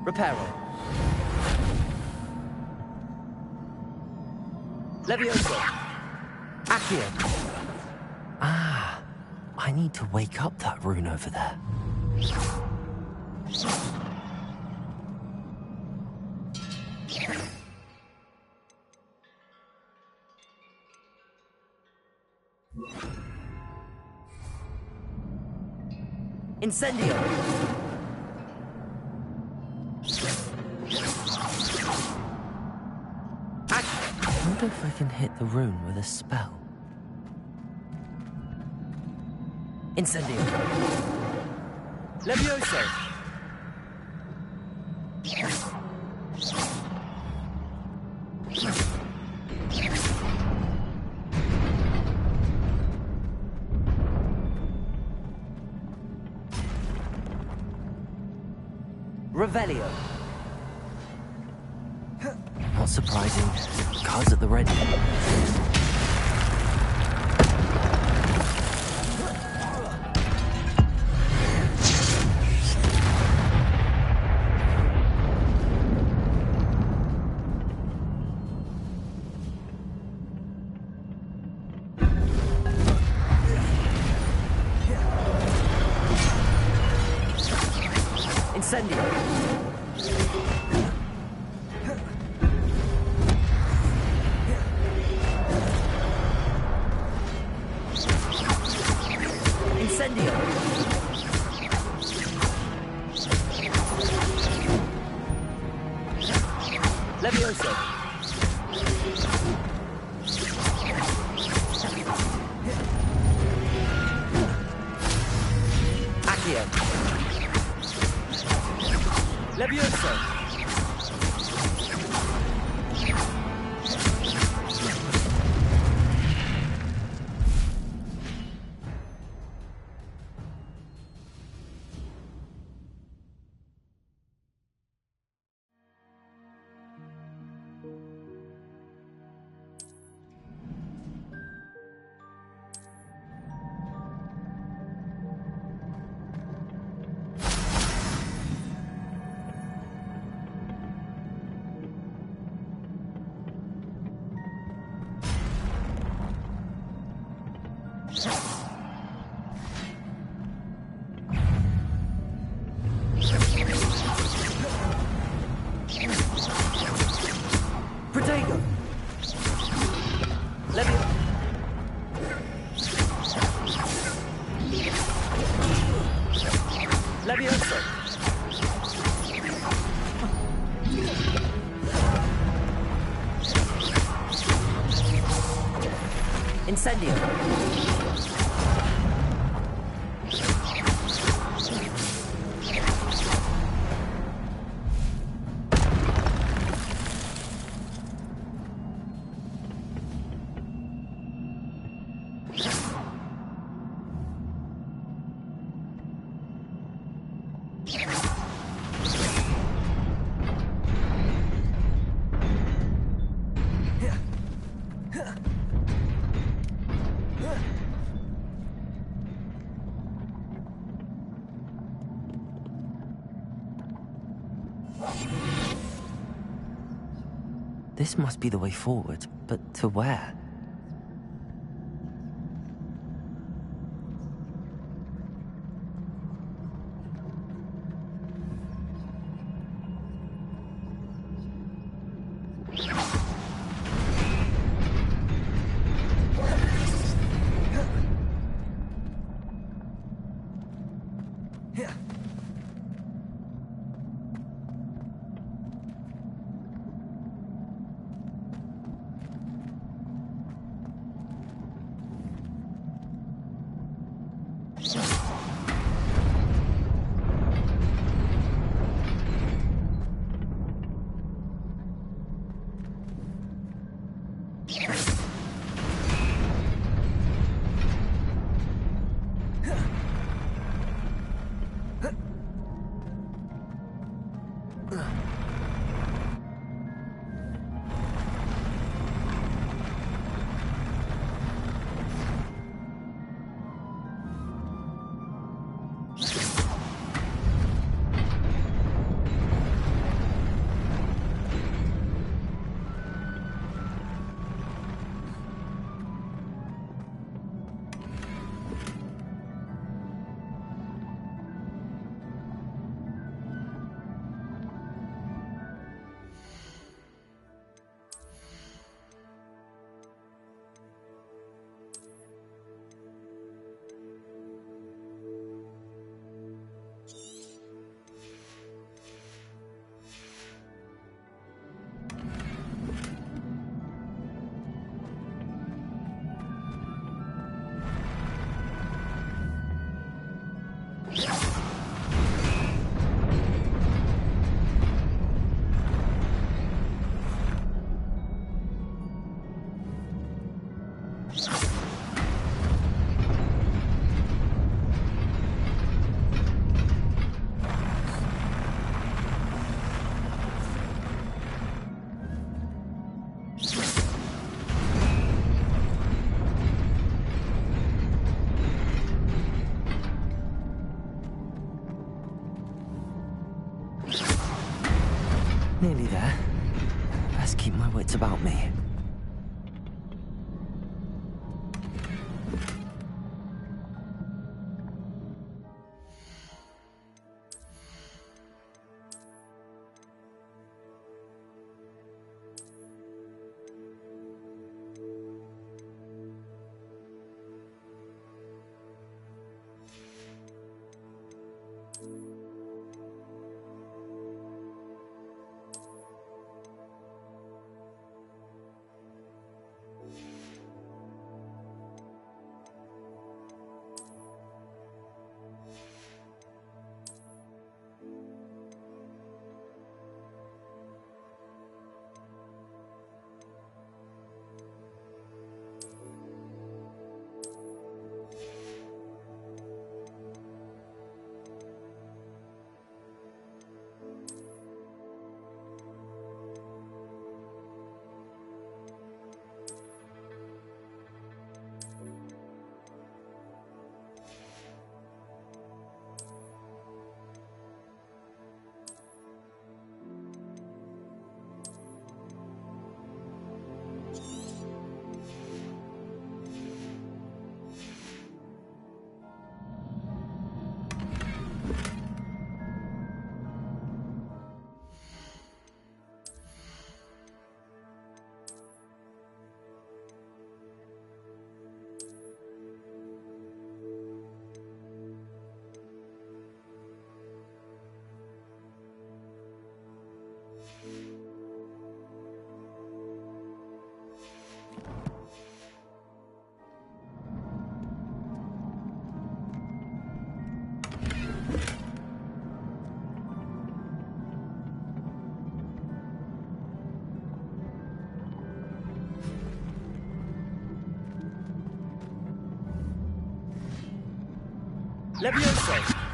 Reparo. Levioso. Accio. Ah, I need to wake up that rune over there. Incendio! I wonder if I can hit the rune with a spell. Incendio! Levioso! Revelio. Not surprising. Cards at the ready. Incendio. Incendio. Levioso. Accio. Levioso. Protego. Levioso. Incendio. This must be the way forward, but to where? it's about me. Levioso!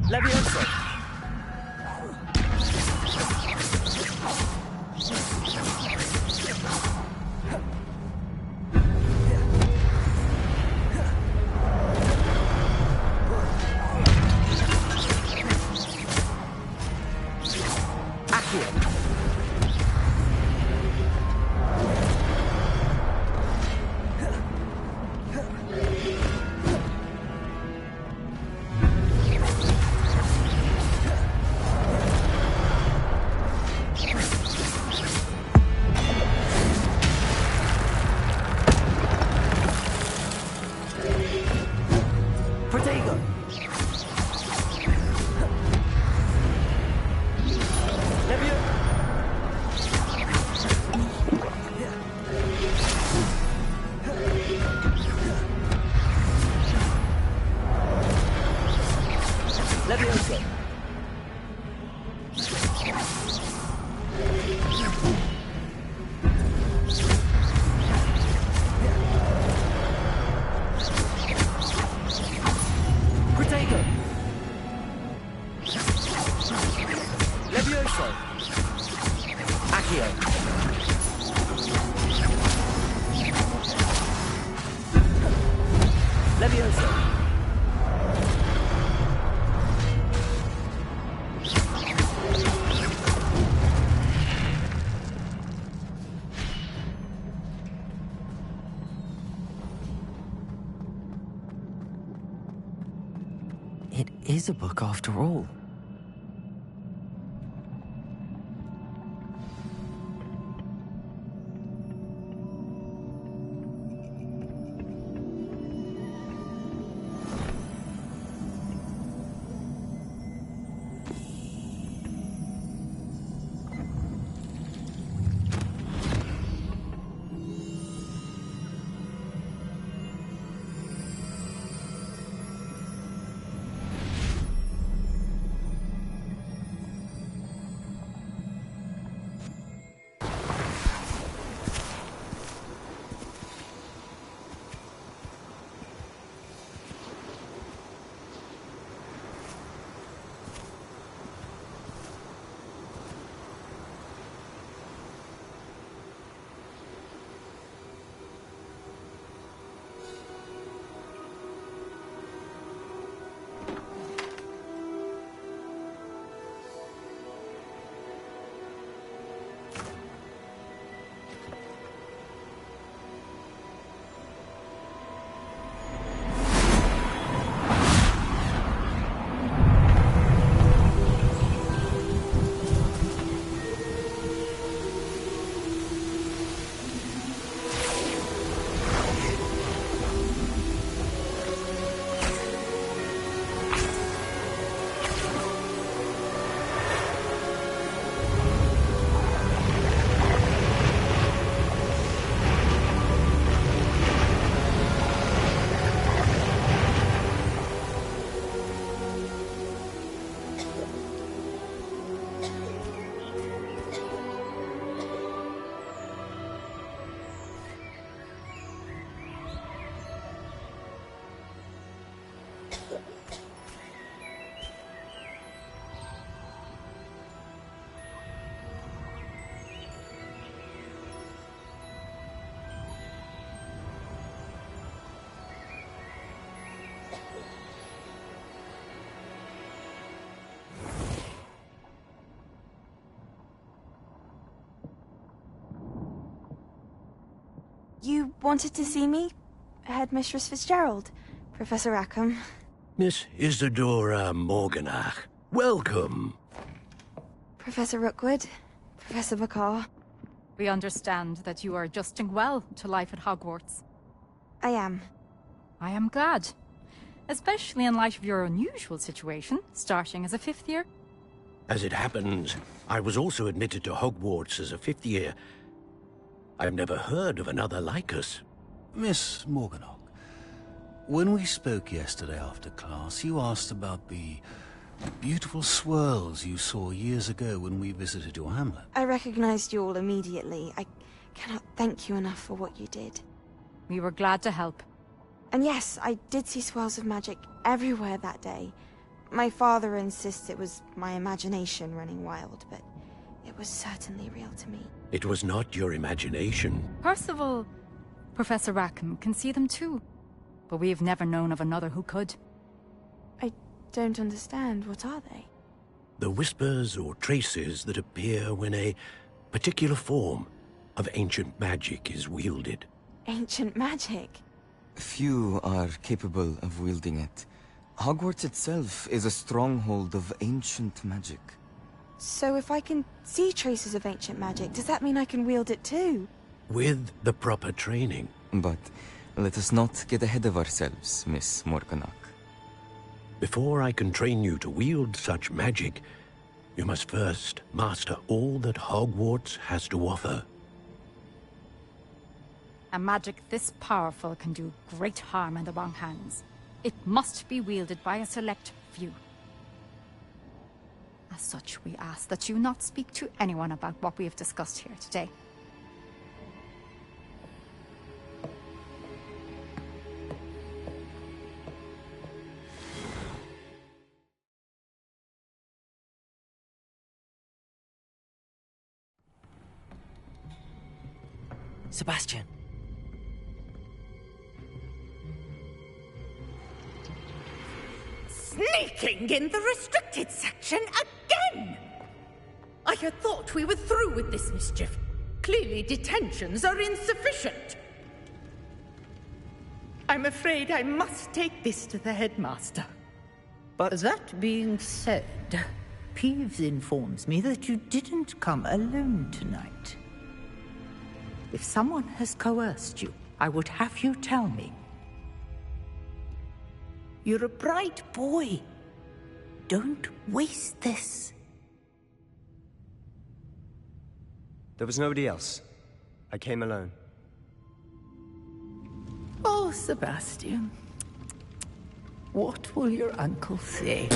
Levioso! It is a book after all. You wanted to see me? Headmistress Fitzgerald, Professor Rackham. Miss Isadora Morganach, welcome. Professor Rookwood, Professor Bakar. We understand that you are adjusting well to life at Hogwarts. I am. I am glad. Especially in light of your unusual situation, starting as a 5th year. As it happens, I was also admitted to Hogwarts as a 5th year. I've never heard of another like us. Miss Morganach, when we spoke yesterday after class, you asked about the beautiful swirls you saw years ago when we visited your hamlet. I recognized you all immediately. I cannot thank you enough for what you did. We were glad to help. And yes, I did see swirls of magic everywhere that day. My father insists it was my imagination running wild, but it was certainly real to me. It was not your imagination. Percival, Professor Rackham can see them too. But we have never known of another who could. I don't understand. What are they? The whispers or traces that appear when a particular form of ancient magic is wielded. Ancient magic? Few are capable of wielding it. Hogwarts itself is a stronghold of ancient magic. So if I can see traces of ancient magic, does that mean I can wield it too? With the proper training. But let us not get ahead of ourselves, Miss Morganach. Before I can train you to wield such magic, you must first master all that Hogwarts has to offer. A magic this powerful can do great harm in the wrong hands. It must be wielded by a select few. As such, we ask that you not speak to anyone about what we have discussed here today. Sebastian. Sneaking in the restricted section again! I had thought we were through with this mischief. Clearly detentions are insufficient. I'm afraid I must take this to the headmaster. But that being said, Peeves informs me that you didn't come alone tonight. If someone has coerced you, I would have you tell me. You're a bright boy. Don't waste this. There was nobody else. I came alone. Oh, Sebastian. What will your uncle say?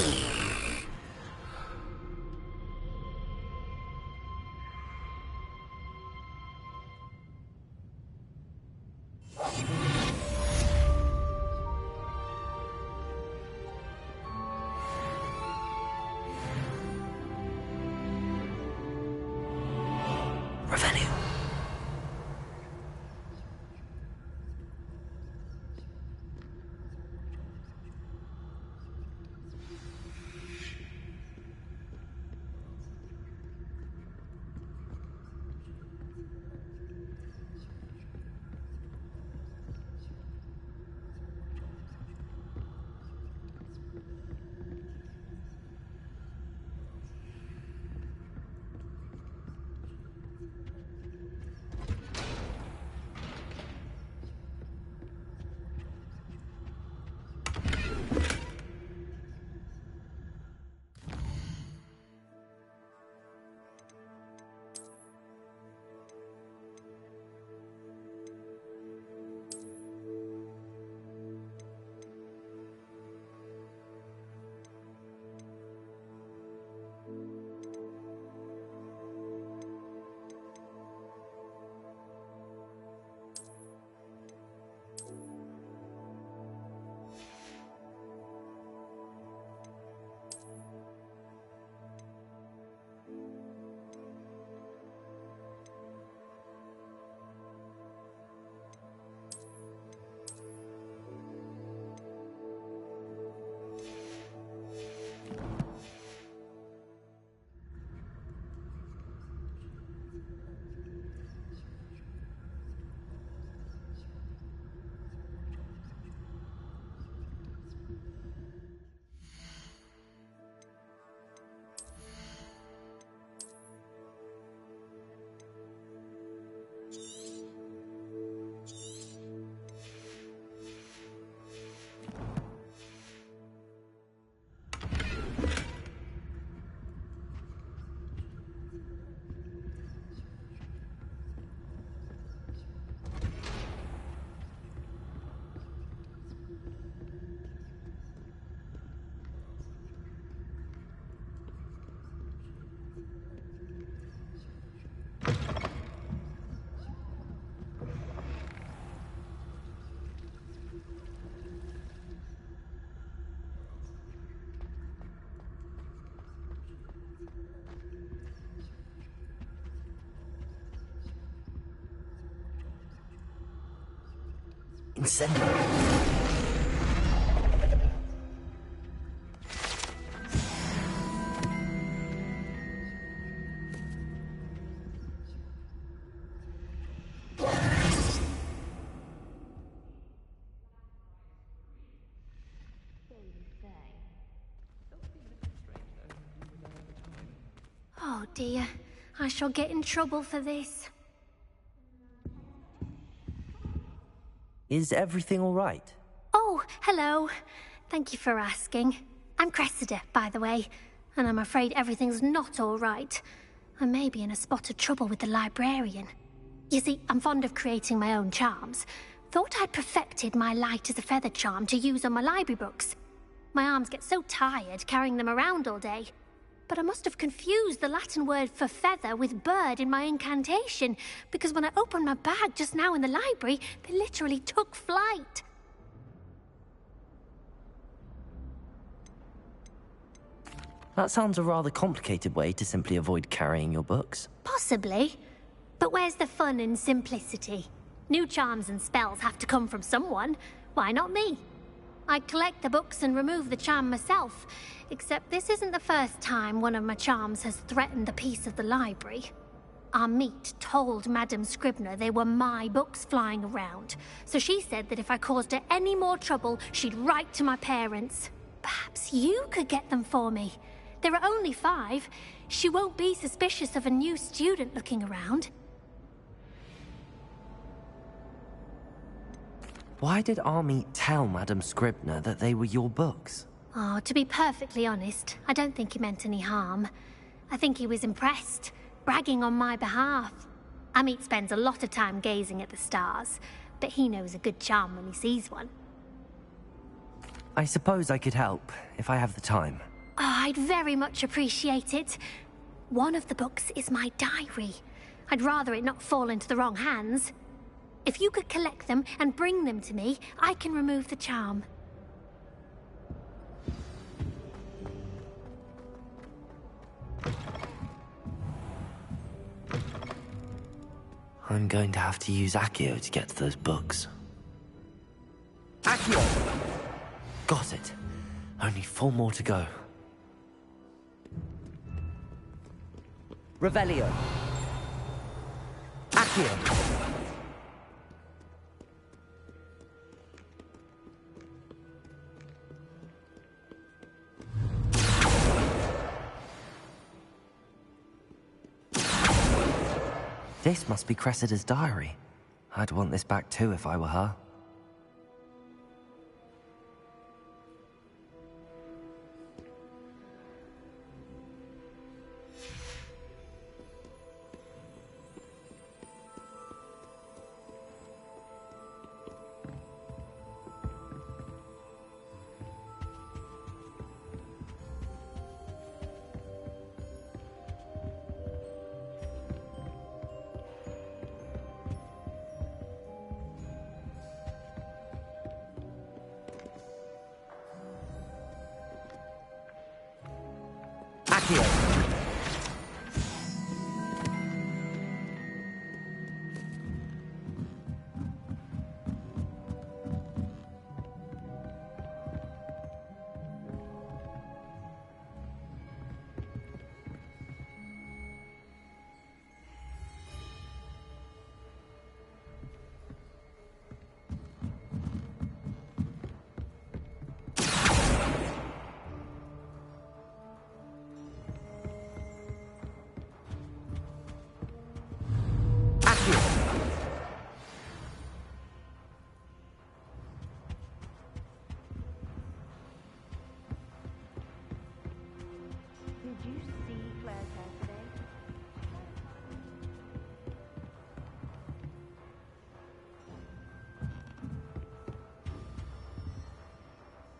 Incendio. Oh dear, I shall get in trouble for this. Is everything all right? Oh, hello. Thank you for asking. I'm Cressida, by the way, and I'm afraid everything's not all right. I may be in a spot of trouble with the librarian. You see, I'm fond of creating my own charms. Thought I'd perfected my light as a feather charm to use on my library books. My arms get so tired carrying them around all day. But I must have confused the Latin word for feather with bird in my incantation, because when I opened my bag just now in the library, they literally took flight. That sounds a rather complicated way to simply avoid carrying your books. Possibly. But where's the fun in simplicity? New charms and spells have to come from someone. Why not me? I collect the books and remove the charm myself, except this isn't the first time one of my charms has threatened the peace of the library. Our meet told Madame Scribner they were my books flying around, so she said that if I caused her any more trouble, she'd write to my parents. Perhaps you could get them for me. There are only 5. She won't be suspicious of a new student looking around. Why did Army tell Madame Scribner that they were your books? Oh, to be perfectly honest, I don't think he meant any harm. I think he was impressed, bragging on my behalf. Amit spends a lot of time gazing at the stars, but he knows a good charm when he sees one. I suppose I could help, if I have the time. Oh, I'd very much appreciate it. One of the books is my diary. I'd rather it not fall into the wrong hands. If you could collect them and bring them to me, I can remove the charm. I'm going to have to use Accio to get to those books. Accio! Got it. Only 4 more to go. Revelio. Accio. This must be Cressida's diary. I'd want this back too if I were her.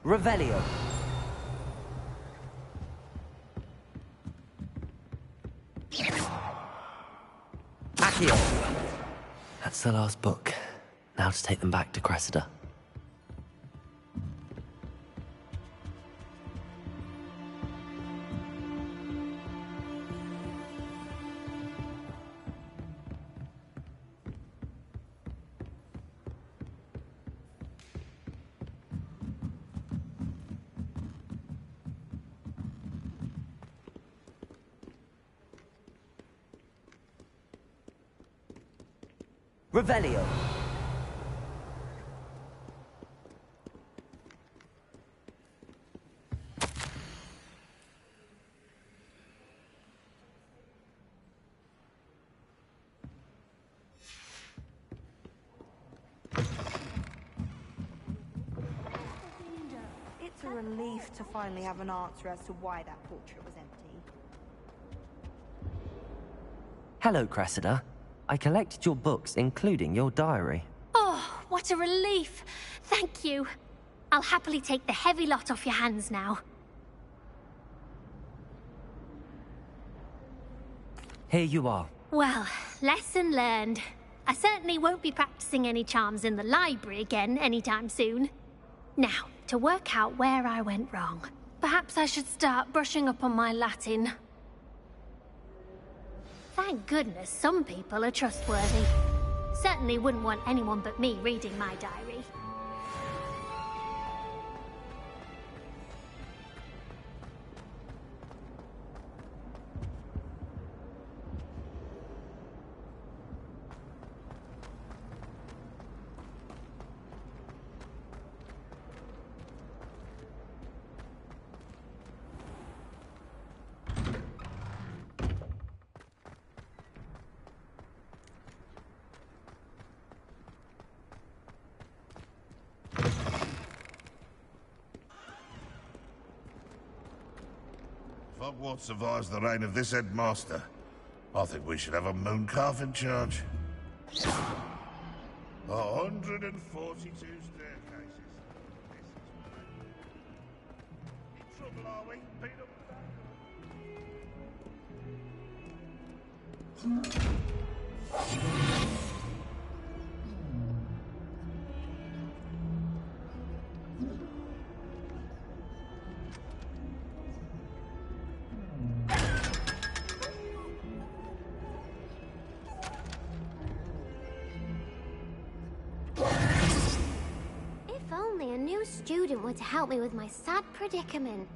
Revelio. Accio. That's the last book. Now to take them back to Cressida. Revelio. It's a relief to finally have an answer as to why that portrait was empty. Hello, Cressida. I collected your books, including your diary. Oh, what a relief. Thank you. I'll happily take the heavy lot off your hands now. Here you are. Well, lesson learned. I certainly won't be practicing any charms in the library again anytime soon. Now, to work out where I went wrong. Perhaps I should start brushing up on my Latin. Thank goodness some people are trustworthy. Certainly wouldn't want anyone but me reading my diary. Hogwarts survives the reign of this headmaster. I think we should have a moon calf in charge. 142 staircases. In trouble, are we? Beat up If only a new student were to help me with my sad predicament.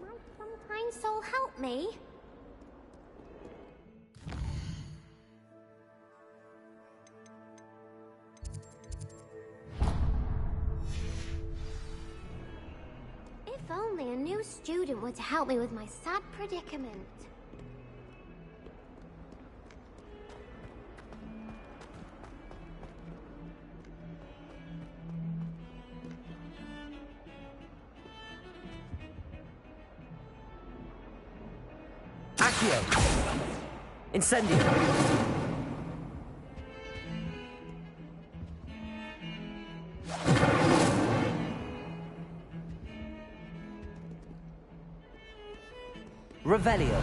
Might some kind soul help me? If only a new student were to help me with my sad predicament. Accio! Incendio! Revelio.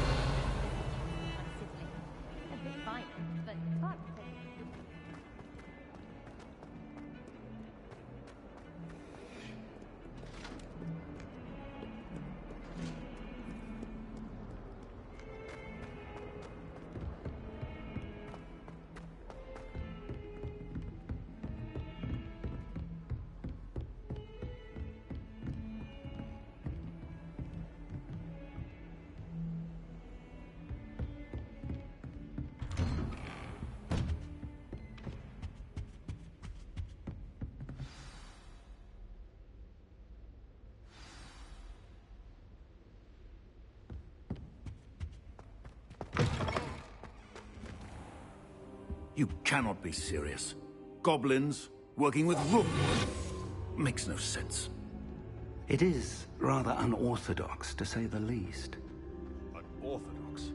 You cannot be serious. Goblins working with rookwood makes no sense. It is rather unorthodox, to say the least. Unorthodox?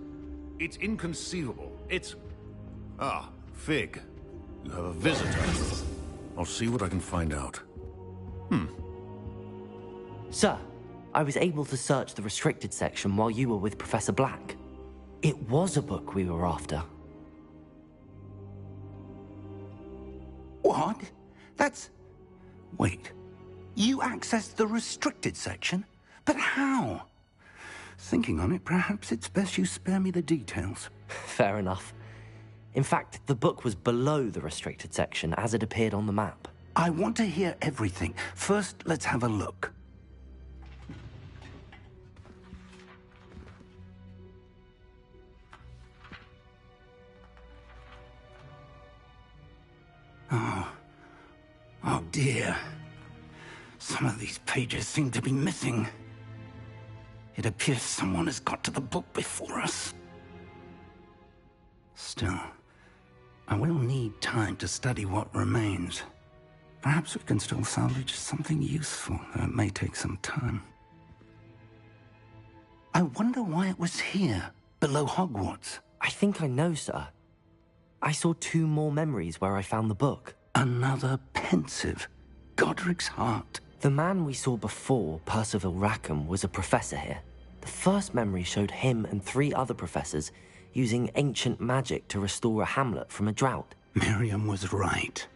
It's inconceivable. It's... Ah, Fig. You have a visitor. I'll see what I can find out. Sir, I was able to search the restricted section while you were with Professor Black. It was a book we were after. What? That's... Wait. You accessed the restricted section? But how? Thinking on it, perhaps it's best you spare me the details. Fair enough. In fact, the book was below the restricted section as it appeared on the map. I want to hear everything. First, let's have a look. Oh dear. Some of these pages seem to be missing. It appears someone has got to the book before us. Still, I will need time to study what remains. Perhaps we can still salvage something useful, though it may take some time. I wonder why it was here, below Hogwarts. I think I know, sir. I saw 2 more memories where I found the book. Another pensive. Godric's heart. The man we saw before, Percival Rackham, was a professor here. The first memory showed him and 3 other professors using ancient magic to restore a hamlet from a drought. Miriam was right.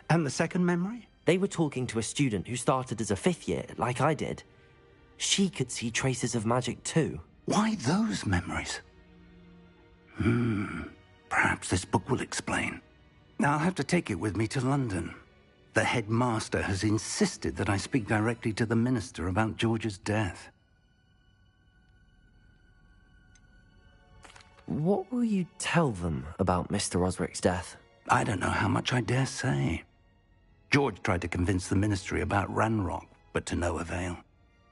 And the second memory? They were talking to a student who started as a 5th year, like I did. She could see traces of magic too. Why those memories? Perhaps this book will explain. I'll have to take it with me to London. The headmaster has insisted that I speak directly to the minister about George's death. What will you tell them about Mr. Osric's death? I don't know how much I dare say. George tried to convince the ministry about Ranrock, but to no avail.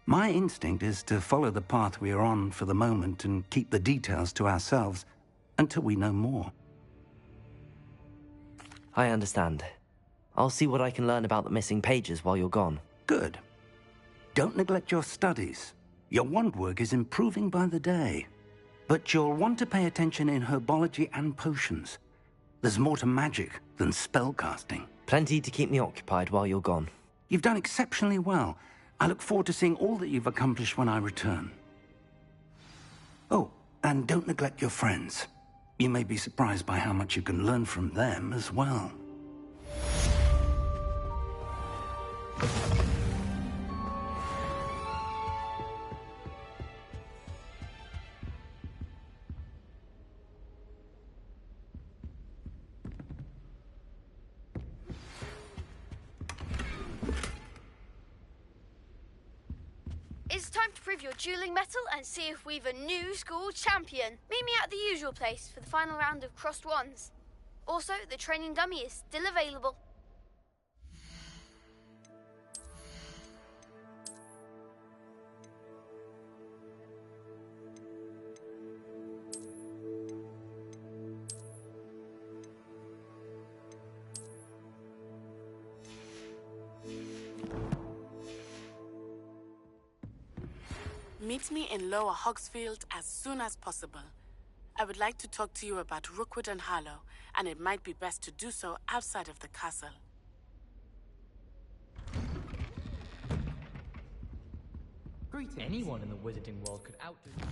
My instinct is to follow the path we are on for the moment and keep the details to ourselves until we know more. I understand. I'll see what I can learn about the missing pages while you're gone. Good. Don't neglect your studies. Your wand work is improving by the day. But you'll want to pay attention in herbology and potions. There's more to magic than spellcasting. Plenty to keep me occupied while you're gone. You've done exceptionally well. I look forward to seeing all that you've accomplished when I return. Oh, and don't neglect your friends. You may be surprised by how much you can learn from them as well. It's time to prove your dueling mettle and see if we've a new school champion. Meet me at the usual place for the final round of crossed wands. Also, the training dummy is still available. Meet me in Lower Hogsfield as soon as possible. I would like to talk to you about Rookwood and Harlow, and it might be best to do so outside of the castle. Greetings. Anyone in the wizarding world could outdo you.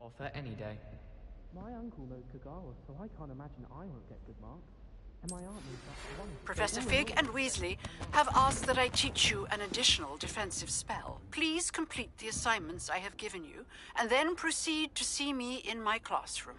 Offer any day. My uncle knows Kagawa, so I can't imagine I won't get good marks. And my aunt knows that one. Professor Fig and Weasley have asked that I teach you an additional defensive spell. Please complete the assignments I have given you, and then proceed to see me in my classroom.